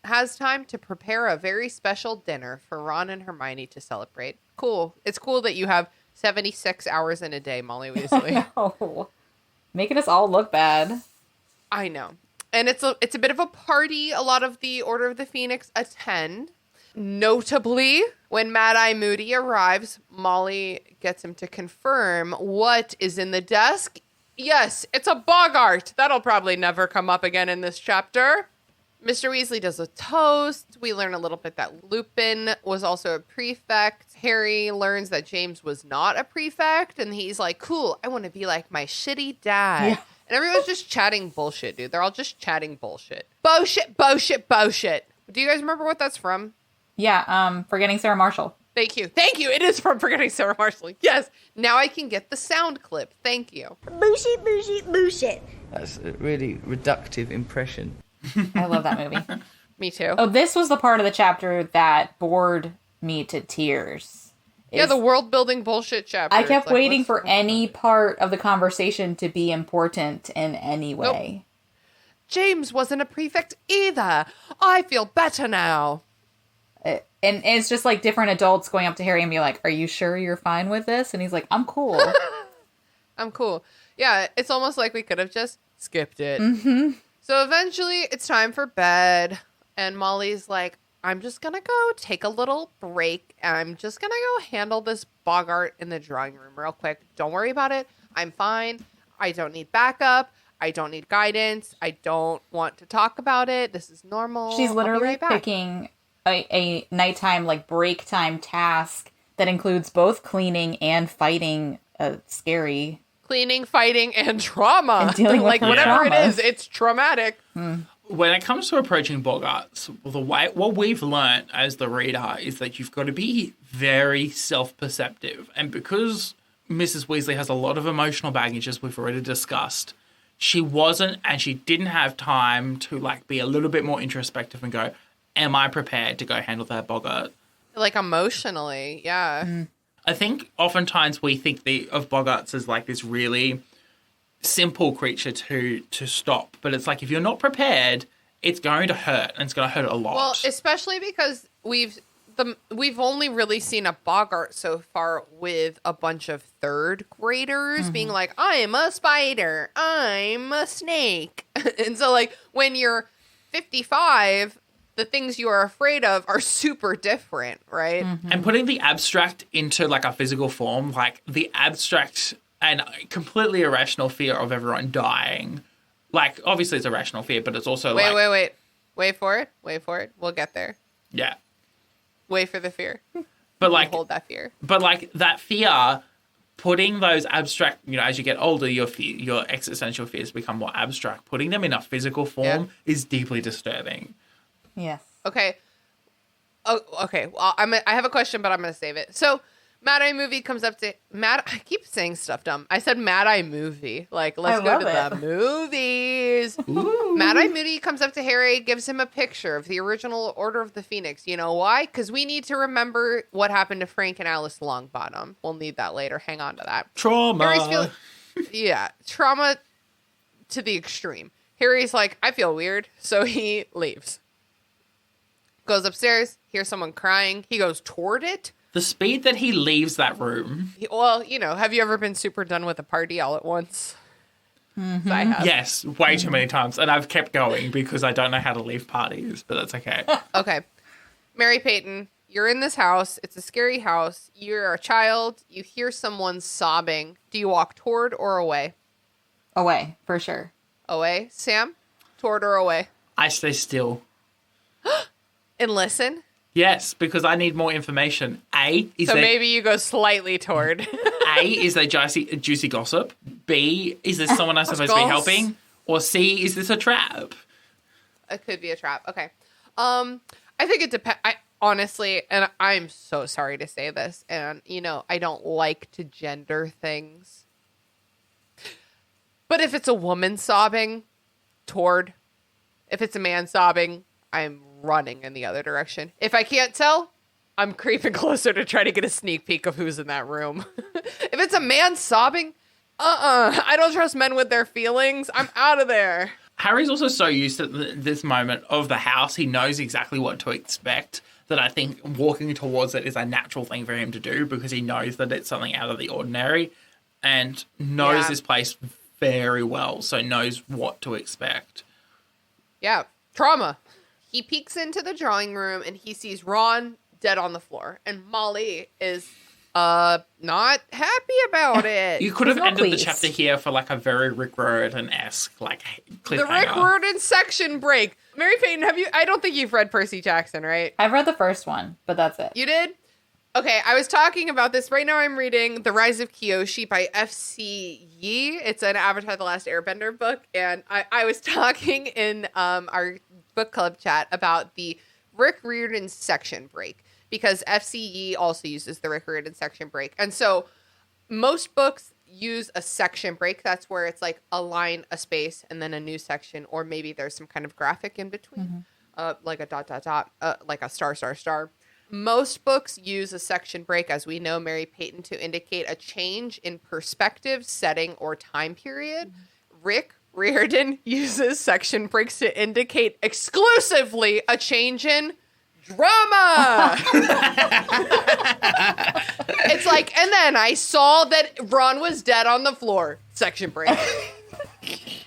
has time to prepare a very special dinner for Ron and Hermione to celebrate. Cool. It's cool that you have 76 hours in a day, Molly Weasley. No. Making us all look bad. I know. And it's a bit of a party. A lot of the Order of the Phoenix attend. Notably, when Mad-Eye Moody arrives, Molly gets him to confirm what is in the desk. Yes, it's a Bogart. That'll probably never come up again in this chapter. Mr. Weasley does a toast. We learn a little bit that Lupin was also a prefect. Harry learns that James was not a prefect, and he's like, cool, I want to be like my shitty dad. Yeah. And everyone's just chatting bullshit, dude. They're all just chatting bullshit. Bullshit, bullshit, bullshit. Do you guys remember what that's from? Yeah, Forgetting Sarah Marshall. Thank you. Thank you. It is from Forgetting Sarah Marshall. Yes. Now I can get the sound clip. Thank you. Bullshit, bullshit, bullshit. That's a really reductive impression. I love that movie. Me too. Oh, this was the part of the chapter that bored me to tears. Yeah, the world building bullshit chapter. I kept waiting for any part of the conversation to be important in any way. Nope. James wasn't a prefect either. I feel better now. And it's just like different adults going up to Harry and be like, are you sure you're fine with this? And he's like, I'm cool. I'm cool. Yeah, it's almost like we could have just skipped it. Mm-hmm. So eventually it's time for bed. And Molly's like, I'm just going to go take a little break. I'm just going to go handle this Bogart in the drawing room real quick. Don't worry about it. I'm fine. I don't need backup. I don't need guidance. I don't want to talk about it. This is normal. She's literally picking a nighttime, like break time task that includes both cleaning and fighting a scary... Cleaning, fighting, and trauma. And dealing with like whatever it is, it's traumatic. When it comes to approaching Bogarts, what we've learned as the reader is that you've got to be very self-perceptive. And because Mrs. Weasley has a lot of emotional baggage, as we've already discussed, she didn't have time to like be a little bit more introspective and go, am I prepared to go handle that Bogart? Like emotionally, yeah. I think oftentimes we think of Bogarts as like this really simple creature to stop. But it's like, if you're not prepared, it's going to hurt, and it's going to hurt a lot. Well, especially because we've only really seen a Bogart so far with a bunch of third graders being like, I'm a spider, I'm a snake. And so like when you're 55 the things you are afraid of are super different, right? Mm-hmm. And putting the abstract into like a physical form, like the abstract and completely irrational fear of everyone dying. Like, obviously it's a rational fear, but it's also Wait. Wait for it. We'll get there. Yeah. Wait for the fear. But like, hold that fear. But like that fear, putting those abstract, as you get older, your existential fears become more abstract. Putting them in a physical form is deeply disturbing. Yes. Okay. Oh, okay. Well, I have a question, but I'm going to save it. So, Mad Eye Movie comes up to I keep saying stuff dumb. I said Mad Eye Movie. Like, let's go to the movies. Mad Eye Moody comes up to Harry, gives him a picture of the original Order of the Phoenix. You know why? Because we need to remember what happened to Frank and Alice Longbottom. We'll need that later. Hang on to that. Trauma. Trauma to the extreme. Harry's like, I feel weird, so he leaves. Goes upstairs, hears someone crying. He goes toward it. The speed that he leaves that room. Well, have you ever been super done with a party all at once? Mm-hmm. I have. Yes, way too many times. And I've kept going because I don't know how to leave parties, but that's okay. Okay. Mary-Peyton, you're in this house. It's a scary house. You're a child. You hear someone sobbing. Do you walk toward or away? Away, for sure. Away. Sam? Toward or away? I stay still. And listen? Yes, because I need more information. Maybe you go slightly toward. A, is there juicy gossip? B, is this someone I'm supposed to be helping? Or C, is this a trap? It could be a trap. Okay. I think it depends. Honestly, and I'm so sorry to say this, and, I don't like to gender things. But if it's a woman sobbing, toward. If it's a man sobbing, I'm running in the other direction. If I can't tell, I'm creeping closer to try to get a sneak peek of who's in that room. If it's a man sobbing, I don't trust men with their feelings. I'm out of there. Harry's also so used to this moment of the house. He knows exactly what to expect, that I think walking towards it is a natural thing for him to do because he knows that it's something out of the ordinary and knows this place very well, so knows what to expect. Yeah, trauma. He peeks into the drawing room and he sees Ron dead on the floor. And Molly is not happy about it. You could have ended the chapter here for like a very Rick Riordan-esque cliffhanger. The Rick Riordan section break. Mary-Peyton, I don't think you've read Percy Jackson, right? I've read the first one, but that's it. You did? Okay, I was talking about this. Right now I'm reading The Rise of Kyoshi by F.C. Yee. It's an Avatar The Last Airbender book. And I was talking in our book club chat about the Rick Riordan section break because FCE also uses the Rick Riordan section break. And so most books use a section break. That's where it's like a line, a space, and then a new section, or maybe there's some kind of graphic in between, like a ... like a ... Most books use a section break, as we know, Mary-Peyton, to indicate a change in perspective, setting, or time period. Rick Riordan uses section breaks to indicate exclusively a change in drama. It's like, and then I saw that Ron was dead on the floor. Section break.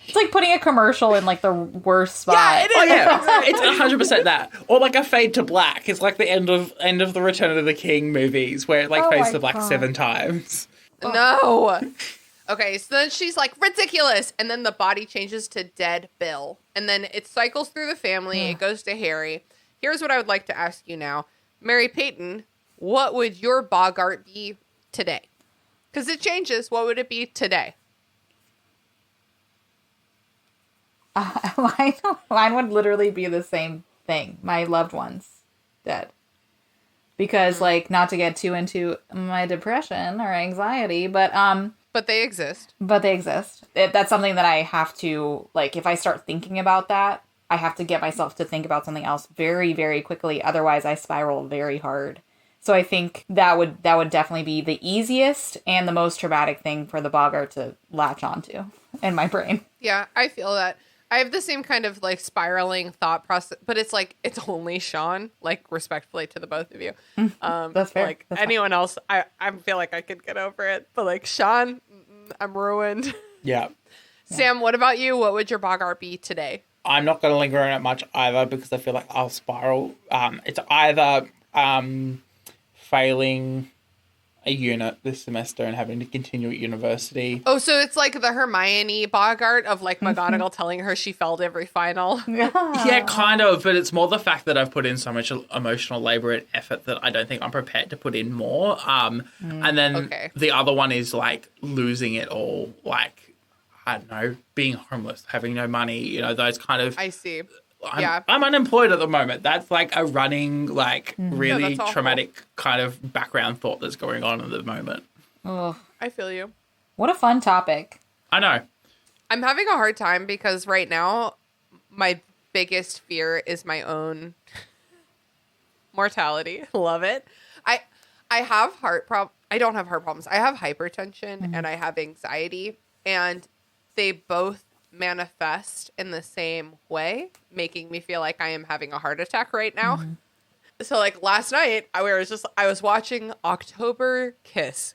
It's like putting a commercial in like the worst spot. Yeah, it is. Oh yeah, it's 100% that. Or like a fade to black. It's like the end of the Return of the King movies where it like fades to black 7 times. No. Okay, so then she's like, ridiculous. And then the body changes to dead Bill. And then it cycles through the family. It goes to Harry. Here's what I would like to ask you now. Mary-Peyton, what would your Bogart be today? Because it changes. What would it be today? Mine would literally be the same thing. My loved ones dead. Because, like, not to get too into my depression or anxiety, but they exist. But they exist. That's something that I have to, like, if I start thinking about that, I have to get myself to think about something else very, very quickly. Otherwise, I spiral very hard. So I think that would definitely be the easiest and the most traumatic thing for the Bogart to latch onto in my brain. Yeah, I feel that. I have the same kind of like spiraling thought process, but it's like, it's only Sean, like respectfully to the both of you. That's fair. Like That's anyone else, I feel like I could get over it, but like Sean, I'm ruined. Yeah. Sam, what about you? What would your Bogart be today? I'm not going to linger on it much either because I feel like I'll spiral. It's either failing a unit this semester and having to continue at university. Oh, so it's like the Hermione Bogart of like McGonagall telling her she failed every final. Yeah, kind of, but it's more the fact that I've put in so much emotional labor and effort that I don't think I'm prepared to put in more. And then the other one is like losing it all, like, I don't know, being homeless, having no money, you know, those kind of... I see. I'm unemployed at the moment. That's like a running, like, really that's awful. traumatic kind of background thought that's going on at the moment. Oh, I feel you. what a fun topic. I know. I'm having a hard time because right now my biggest fear is my own mortality. Love it. I have I don't have heart problems. I have hypertension and I have anxiety, and they both manifest in the same way, making me feel like I am having a heart attack right now. So like last night I was watching October Kiss,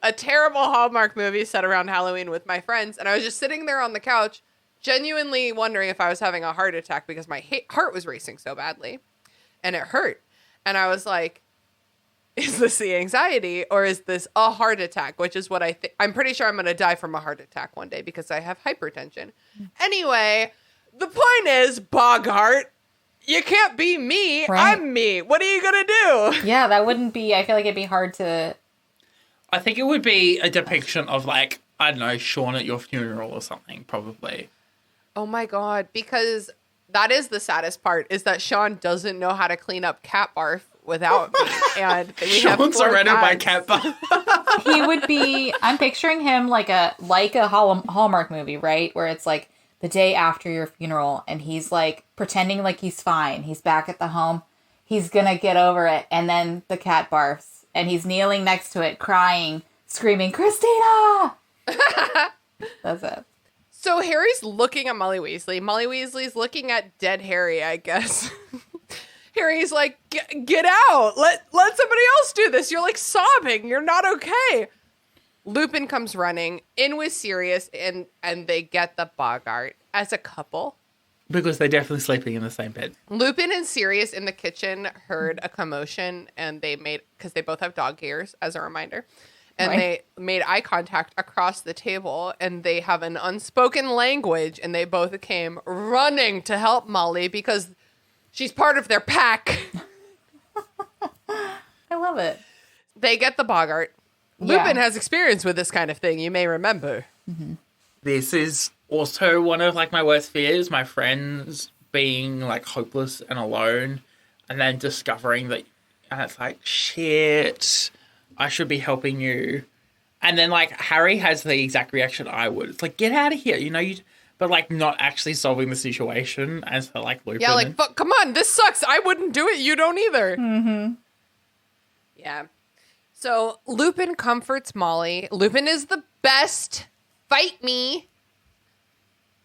a terrible Hallmark movie set around Halloween with my friends, and I was just sitting there on the couch genuinely wondering if I was having a heart attack because my heart was racing so badly and it hurt, and I was like, is this the anxiety or is this a heart attack? Which is what I think. I'm pretty sure I'm going to die from a heart attack one day because I have hypertension. Anyway, the point is, Bogart, you can't be me. Right. I'm me. What are you going to do? Yeah, that wouldn't be, I feel like it'd be hard to... I think it would be a depiction of, like, I don't know, Sean at your funeral or something, probably. Oh my God. Because that is the saddest part, is that Sean doesn't know how to clean up cat barf without me. And we have Sean's 4 surrounded by cats. cat barf. He would be, I'm picturing him like a Hallmark movie, right? Where it's like the day after your funeral and he's like pretending like he's fine. He's back at the home. He's gonna get over it. And then the cat barfs and he's kneeling next to it, crying, screaming, Christina! That's it. So Harry's looking at Molly Weasley. Molly Weasley's looking at dead Harry, I guess. Harry's like, get out. Let somebody else do this. You're like sobbing. You're not okay. Lupin comes running in with Sirius, and they get the Bogart as a couple. Because they're definitely sleeping in the same bed. Lupin and Sirius in the kitchen heard a commotion, and they made, because they both have dog ears, as a reminder. And They made eye contact across the table, and they have an unspoken language, and they both came running to help Molly because she's part of their pack. I love it. They get the Bogart. Yeah. Lupin has experience with this kind of thing, you may remember. This is also one of, like, my worst fears. My friends being, like, hopeless and alone, and then discovering that, and it's like, shit, I should be helping you. And then, like, Harry has the exact reaction I would. It's like, get out of here, you know, but, like, not actually solving the situation. And so, like, Lupin. Yeah, like, but come on, this sucks. I wouldn't do it. You don't either. Mm-hmm. Yeah. So Lupin comforts Molly. Lupin is the best. Fight me.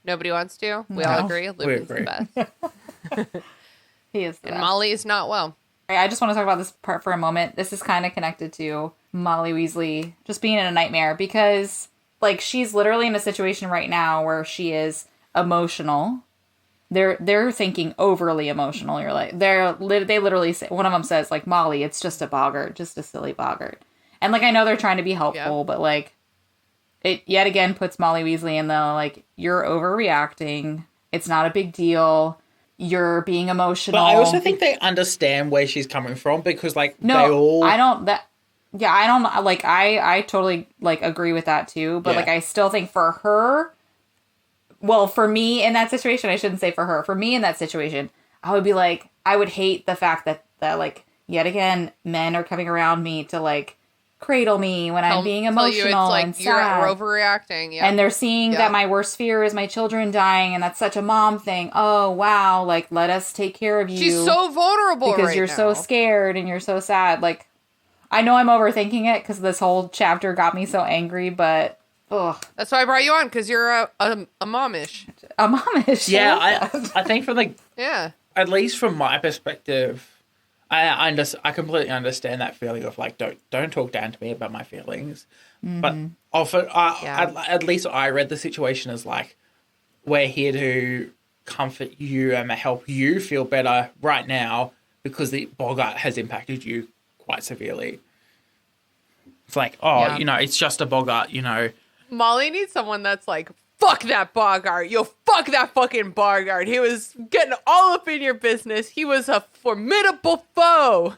Nobody wants to. We all agree. Lupin's the best. He is the And best. Molly is not well. I just want to talk about this part for a moment. This is kind of connected to Molly Weasley just being in a nightmare because, like, she's literally in a situation right now where she is emotional. They're thinking overly emotional. You're like, they literally say, one of them says, like, Molly, it's just a Bogart, just a silly Bogart. And, like, I know they're trying to be helpful, but, like, it yet again puts Molly Weasley in the, like, you're overreacting. It's not a big deal. You're being emotional. But I also think they understand where she's coming from because, like, they all... I totally, like, agree with that, too. But, like, I still think for her... Well, for me in that situation, I shouldn't say for her. For me in that situation, I would be like, I would hate the fact that like, yet again, men are coming around me to, like, cradle me when I'm being emotional like, and sad. You're overreacting. Yeah. And they're seeing that my worst fear is my children dying, and that's such a mom thing. Oh, wow. Like, let us take care of you. She's so vulnerable because you're so scared and you're so sad. Like, I know I'm overthinking it because this whole chapter got me so angry, but... Ugh. That's why I brought you on, because you're a momish. A momish. Yeah, I think from, like... Yeah. At least from my perspective, I completely understand that feeling of, like, don't talk down to me about my feelings. Mm-hmm. But often, at least I read the situation as, like, we're here to comfort you and help you feel better right now because the Bogart has impacted you quite severely. It's like, it's just a Bogart, Molly needs someone that's like, fuck that Bogart. Yo, fuck that fucking Bogart. He was getting all up in your business. He was a formidable foe.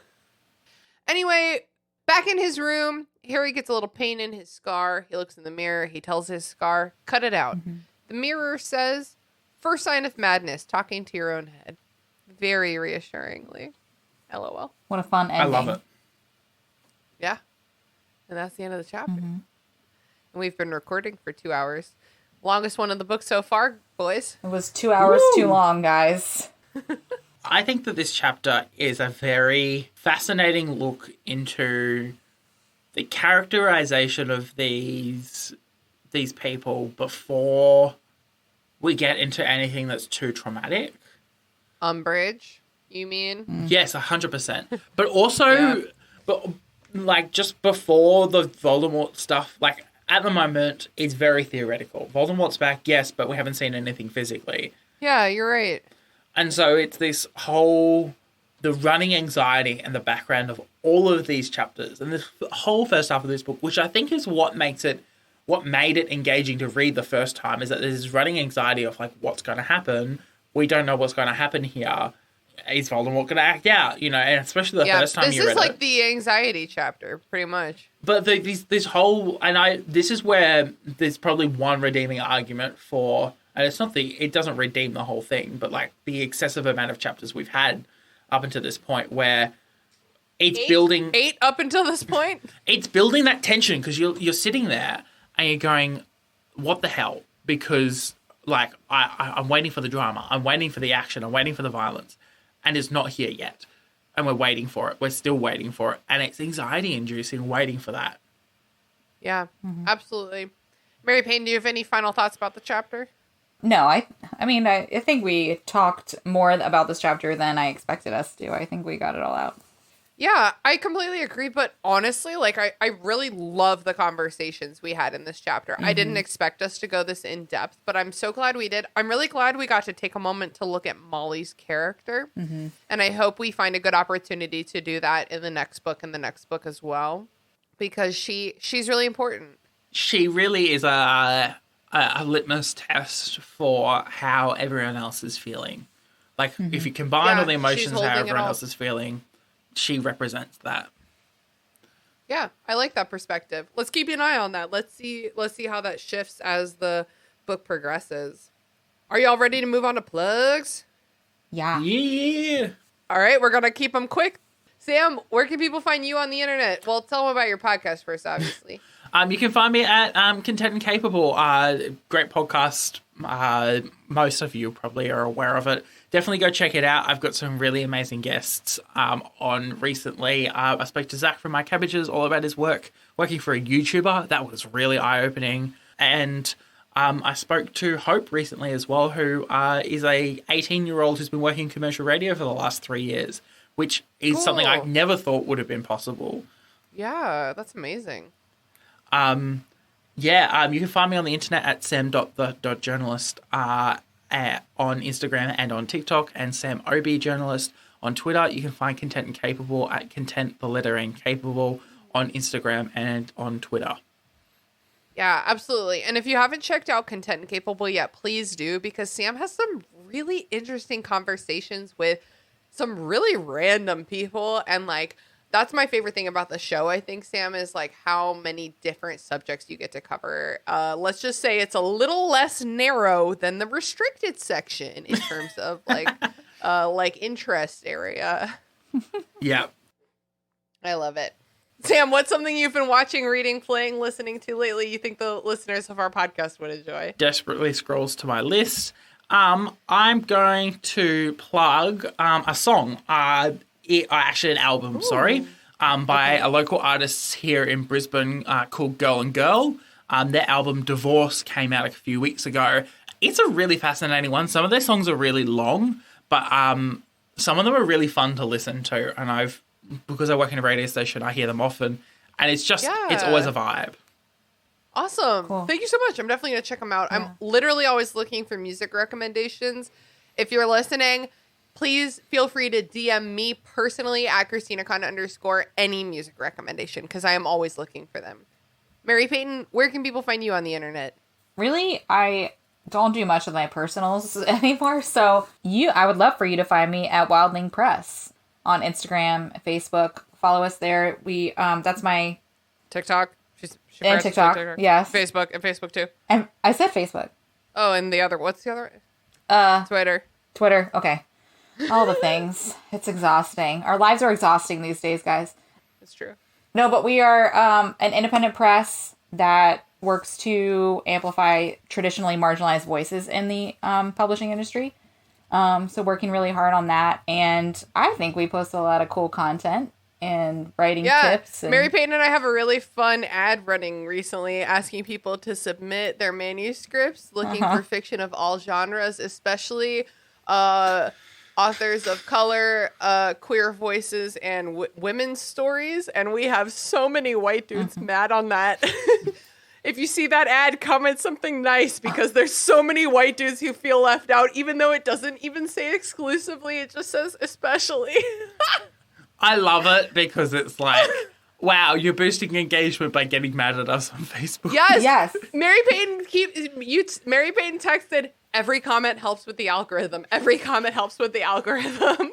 Anyway, back in his room, Harry gets a little pain in his scar. He looks in the mirror. He tells his scar, cut it out. Mm-hmm. The mirror says, first sign of madness, talking to your own head. Very reassuringly. LOL. What a fun ending. I love it. Yeah. And that's the end of the chapter. Mm-hmm. And we've been recording for 2 hours. Longest one of the book so far, boys. It was 2 hours too long, guys. I think that this chapter is a very fascinating look into the characterization of these people before we get into anything that's too traumatic. Umbridge, you mean? Yes, 100%. But also, just before the Voldemort stuff, at the moment, it's very theoretical. Voldemort's back, yes, but we haven't seen anything physically. Yeah, you're right. And so it's this whole, the running anxiety and the background of all of these chapters and this whole first half of this book, which I think is what made it engaging to read the first time, is that there's this running anxiety of what's going to happen. We don't know what's going to happen here. Is Voldemort going to act out? And especially the first time you read it. This is the anxiety chapter, pretty much. But this whole, this is where there's probably one redeeming argument for, and it doesn't redeem the whole thing, but the excessive amount of chapters we've had up until this point where it's building... 8 up until this point? It's building that tension because you're sitting there and you're going, what the hell? Because, I'm waiting for the drama. I'm waiting for the action. I'm waiting for the violence. And it's not here yet. And we're waiting for it. We're still waiting for it. And it's anxiety-inducing waiting for that. Yeah, absolutely. Mary-Peyton, do you have any final thoughts about the chapter? No, I think we talked more about this chapter than I expected us to. I think we got it all out. Yeah, I completely agree. But honestly, I really love the conversations we had in this chapter. Mm-hmm. I didn't expect us to go this in depth, but I'm so glad we did. I'm really glad we got to take a moment to look at Molly's character. Mm-hmm. And I hope we find a good opportunity to do that in the next book and the next book as well. Because she's really important. She really is a litmus test for how everyone else is feeling. If you combine all the emotions, how everyone else is feeling... She represents that. Yeah, I like that perspective. Let's keep an eye on that. Let's see how that shifts as the book progresses. Are y'all ready to move on to plugs? Yeah. Yeah. All right, we're going to keep them quick. Sam, where can people find you on the internet? Well, tell them about your podcast first, obviously. You can find me at Content and Capable. Great podcast. Most of you probably are aware of it. Definitely go check it out. I've got some really amazing guests on recently. I spoke to Zach from My Cabbages all about his work working for a YouTuber. That was really eye-opening. And I spoke to Hope recently as well, who is a 18-year-old who's been working in commercial radio for the last 3 years, which is something I never thought would have been possible. Yeah, that's amazing. You can find me on the internet at sam.the.journalist on Instagram and on TikTok, and Sam OB Journalist on Twitter. You can find Content and Capable at Content the letter and Capable on Instagram and on Twitter. Yeah, absolutely. And if you haven't checked out Content and Capable yet, please do, because Sam has some really interesting conversations with some really random people, and that's my favorite thing about the show, I think, Sam, is how many different subjects you get to cover. Let's just say it's a little less narrow than the restricted section in terms of interest area. Yeah. I love it. Sam, what's something you've been watching, reading, playing, listening to lately you think the listeners of our podcast would enjoy? Desperately scrolls to my list. I'm going to plug a song. Actually an album, by a local artist here in Brisbane called Girl and Girl. Their album Divorce came out a few weeks ago. It's a really fascinating one. Some of their songs are really long, but some of them are really fun to listen to. And because I work in a radio station, I hear them often. And it's just, It's always a vibe. Awesome. Cool. Thank you so much. I'm definitely going to check them out. I'm literally always looking for music recommendations. If you're listening, please feel free to DM me personally at ChristinaCon_ any music recommendation because I am always looking for them. Mary-Peyton, where can people find you on the internet? Really, I don't do much of my personals anymore. So I would love for you to find me at Wildling Press on Instagram, Facebook. Follow us there. That's my TikTok. and TikTok. Yes. Facebook too. And I said Facebook. Oh, and what's the other? Twitter. Okay. All the things. It's exhausting. Our lives are exhausting these days, guys. It's true. No, but we are an independent press that works to amplify traditionally marginalized voices in the publishing industry. So working really hard on that. And I think we post a lot of cool content and writing tips. And Mary-Peyton and I have a really fun ad running recently asking people to submit their manuscripts looking for fiction of all genres, especially authors of color, queer voices, and women's stories. And we have so many white dudes mad on that. If you see that ad, comment something nice because there's so many white dudes who feel left out, even though it doesn't even say exclusively. It just says especially. I love it because it's like, wow, you're boosting engagement by getting mad at us on Facebook. Yes. Mary-Peyton texted, every comment helps with the algorithm. Every comment helps with the algorithm.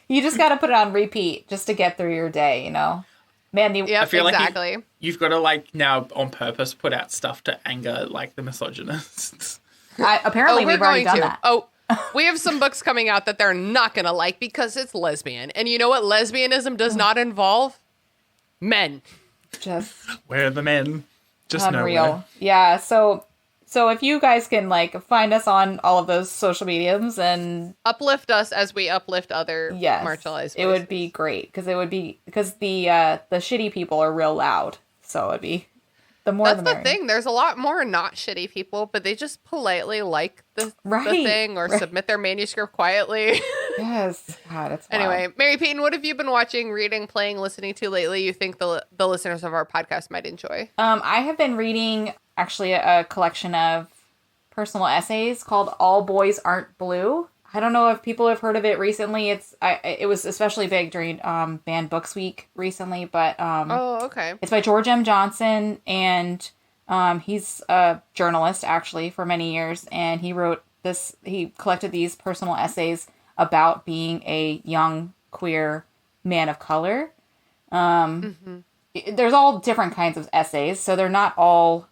You just got to put it on repeat just to get through your day, you know? Man, I feel like you've got to like now on purpose put out stuff to anger like the misogynists. Apparently we've already done that. Oh, we have some books coming out that they're not going to like because it's lesbian. And you know what lesbianism does not involve? Men. Just where are the men? Just unreal. nowhere. Yeah, so if you guys can like find us on all of those social mediums and uplift us as we uplift other marginalized voices. It would be great because the shitty people are real loud. So it'd be the more That's the the thing. There's a lot more not shitty people, but they just politely like the thing or submit their manuscript quietly. Yes. God, it's wild. Anyway, Mary-Peyton, what have you been watching, reading, playing, listening to lately you think the listeners of our podcast might enjoy? I have been reading actually a collection of personal essays called All Boys Aren't Blue. I don't know if people have heard of it recently. It was especially big during Banned Books Week recently, but okay. It's by George M. Johnson, and he's a journalist actually for many years, and he collected these personal essays about being a young queer man of color. There's all different kinds of essays, so they're not all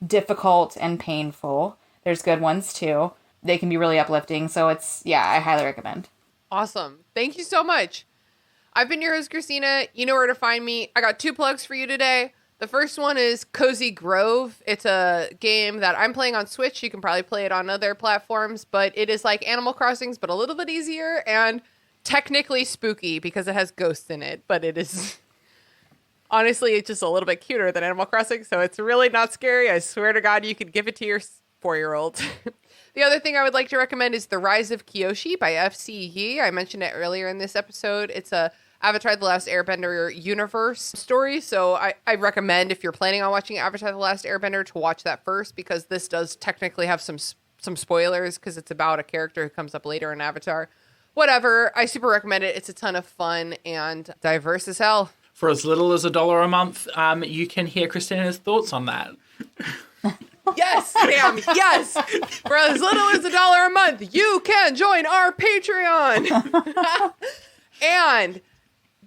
difficult and painful. There's good ones too. They can be really uplifting. So I highly recommend. Awesome. Thank you so much. I've been your host, Christina. You know where to find me. I got 2 plugs for you today. The first one is Cozy Grove. It's a game that I'm playing on Switch. You can probably play it on other platforms, but it is like Animal Crossings, but a little bit easier and technically spooky because it has ghosts in it, but it is... Honestly, it's just a little bit cuter than Animal Crossing, so it's really not scary. I swear to God, you could give it to your 4-year-old. The other thing I would like to recommend is The Rise of Kyoshi by F.C. Yee. I mentioned it earlier in this episode. It's a Avatar The Last Airbender universe story, so I recommend if you're planning on watching Avatar The Last Airbender to watch that first, because this does technically have some spoilers, because it's about a character who comes up later in Avatar. Whatever, I super recommend it. It's a ton of fun and diverse as hell. For as little as $1 a month, you can hear Christina's thoughts on that. Yes, Sam, yes. For as little as $1 a month, you can join our Patreon. And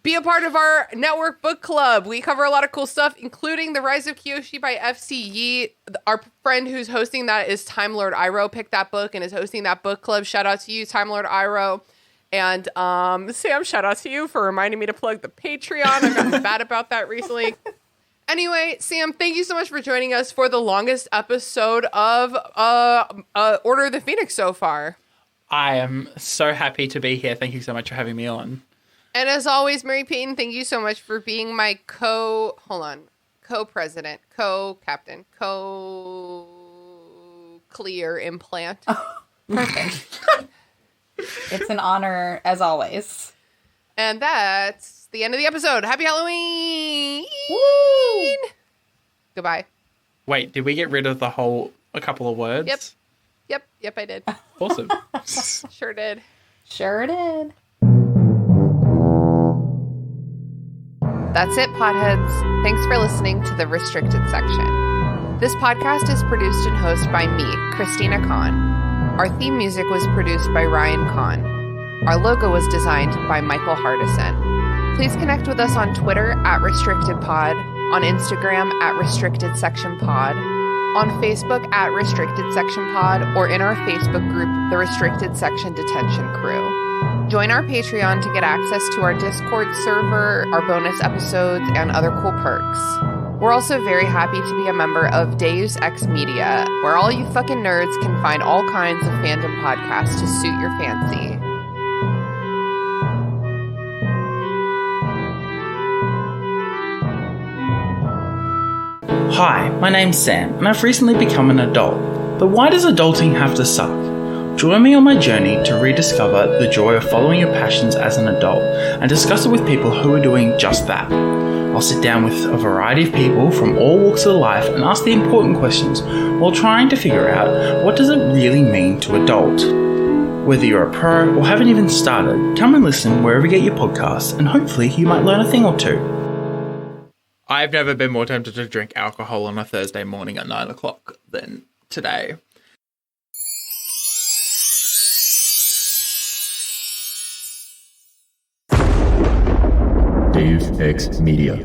be a part of our network book club. We cover a lot of cool stuff, including The Rise of Kyoshi by F.C. Yee. Our friend who's hosting that is Time Lord Iroh. Picked that book and is hosting that book club. Shout out to you, Time Lord Iroh. And Sam, shout out to you for reminding me to plug the Patreon. I've gotten bad about that recently. Anyway, Sam, thank you so much for joining us for the longest episode of Order of the Phoenix so far. I am so happy to be here. Thank you so much for having me on. And as always, Mary-Peyton, thank you so much for being my co-president, co-captain, co-clear implant. Oh, perfect. It's an honor, as always. And that's the end of the episode. Happy Halloween! Woo! Goodbye. Wait, did we get rid of a couple of words? Yep, I did. Awesome. Sure did. Sure did. That's it, potheads. Thanks for listening to the restricted section. This podcast is produced and hosted by me, Christina Kahn. Our theme music was produced by Ryan Kahn. Our logo was designed by Michael Hardison. Please connect with us on Twitter @RestrictedPod, on Instagram @RestrictedSectionPod, on Facebook @RestrictedSectionPod, or in our Facebook group, The Restricted Section Detention Crew. Join our Patreon to get access to our Discord server, our bonus episodes, and other cool perks. We're also very happy to be a member of Deus Ex Media, where all you fucking nerds can find all kinds of fandom podcasts to suit your fancy. Hi, my name's Sam, and I've recently become an adult. But why does adulting have to suck? Join me on my journey to rediscover the joy of following your passions as an adult and discuss it with people who are doing just that. I'll sit down with a variety of people from all walks of life and ask the important questions while trying to figure out what does it really mean to adult. Whether you're a pro or haven't even started, come and listen wherever you get your podcasts and hopefully you might learn a thing or two. I've never been more tempted to drink alcohol on a Thursday morning at 9 o'clock than today. Deus Ex Media.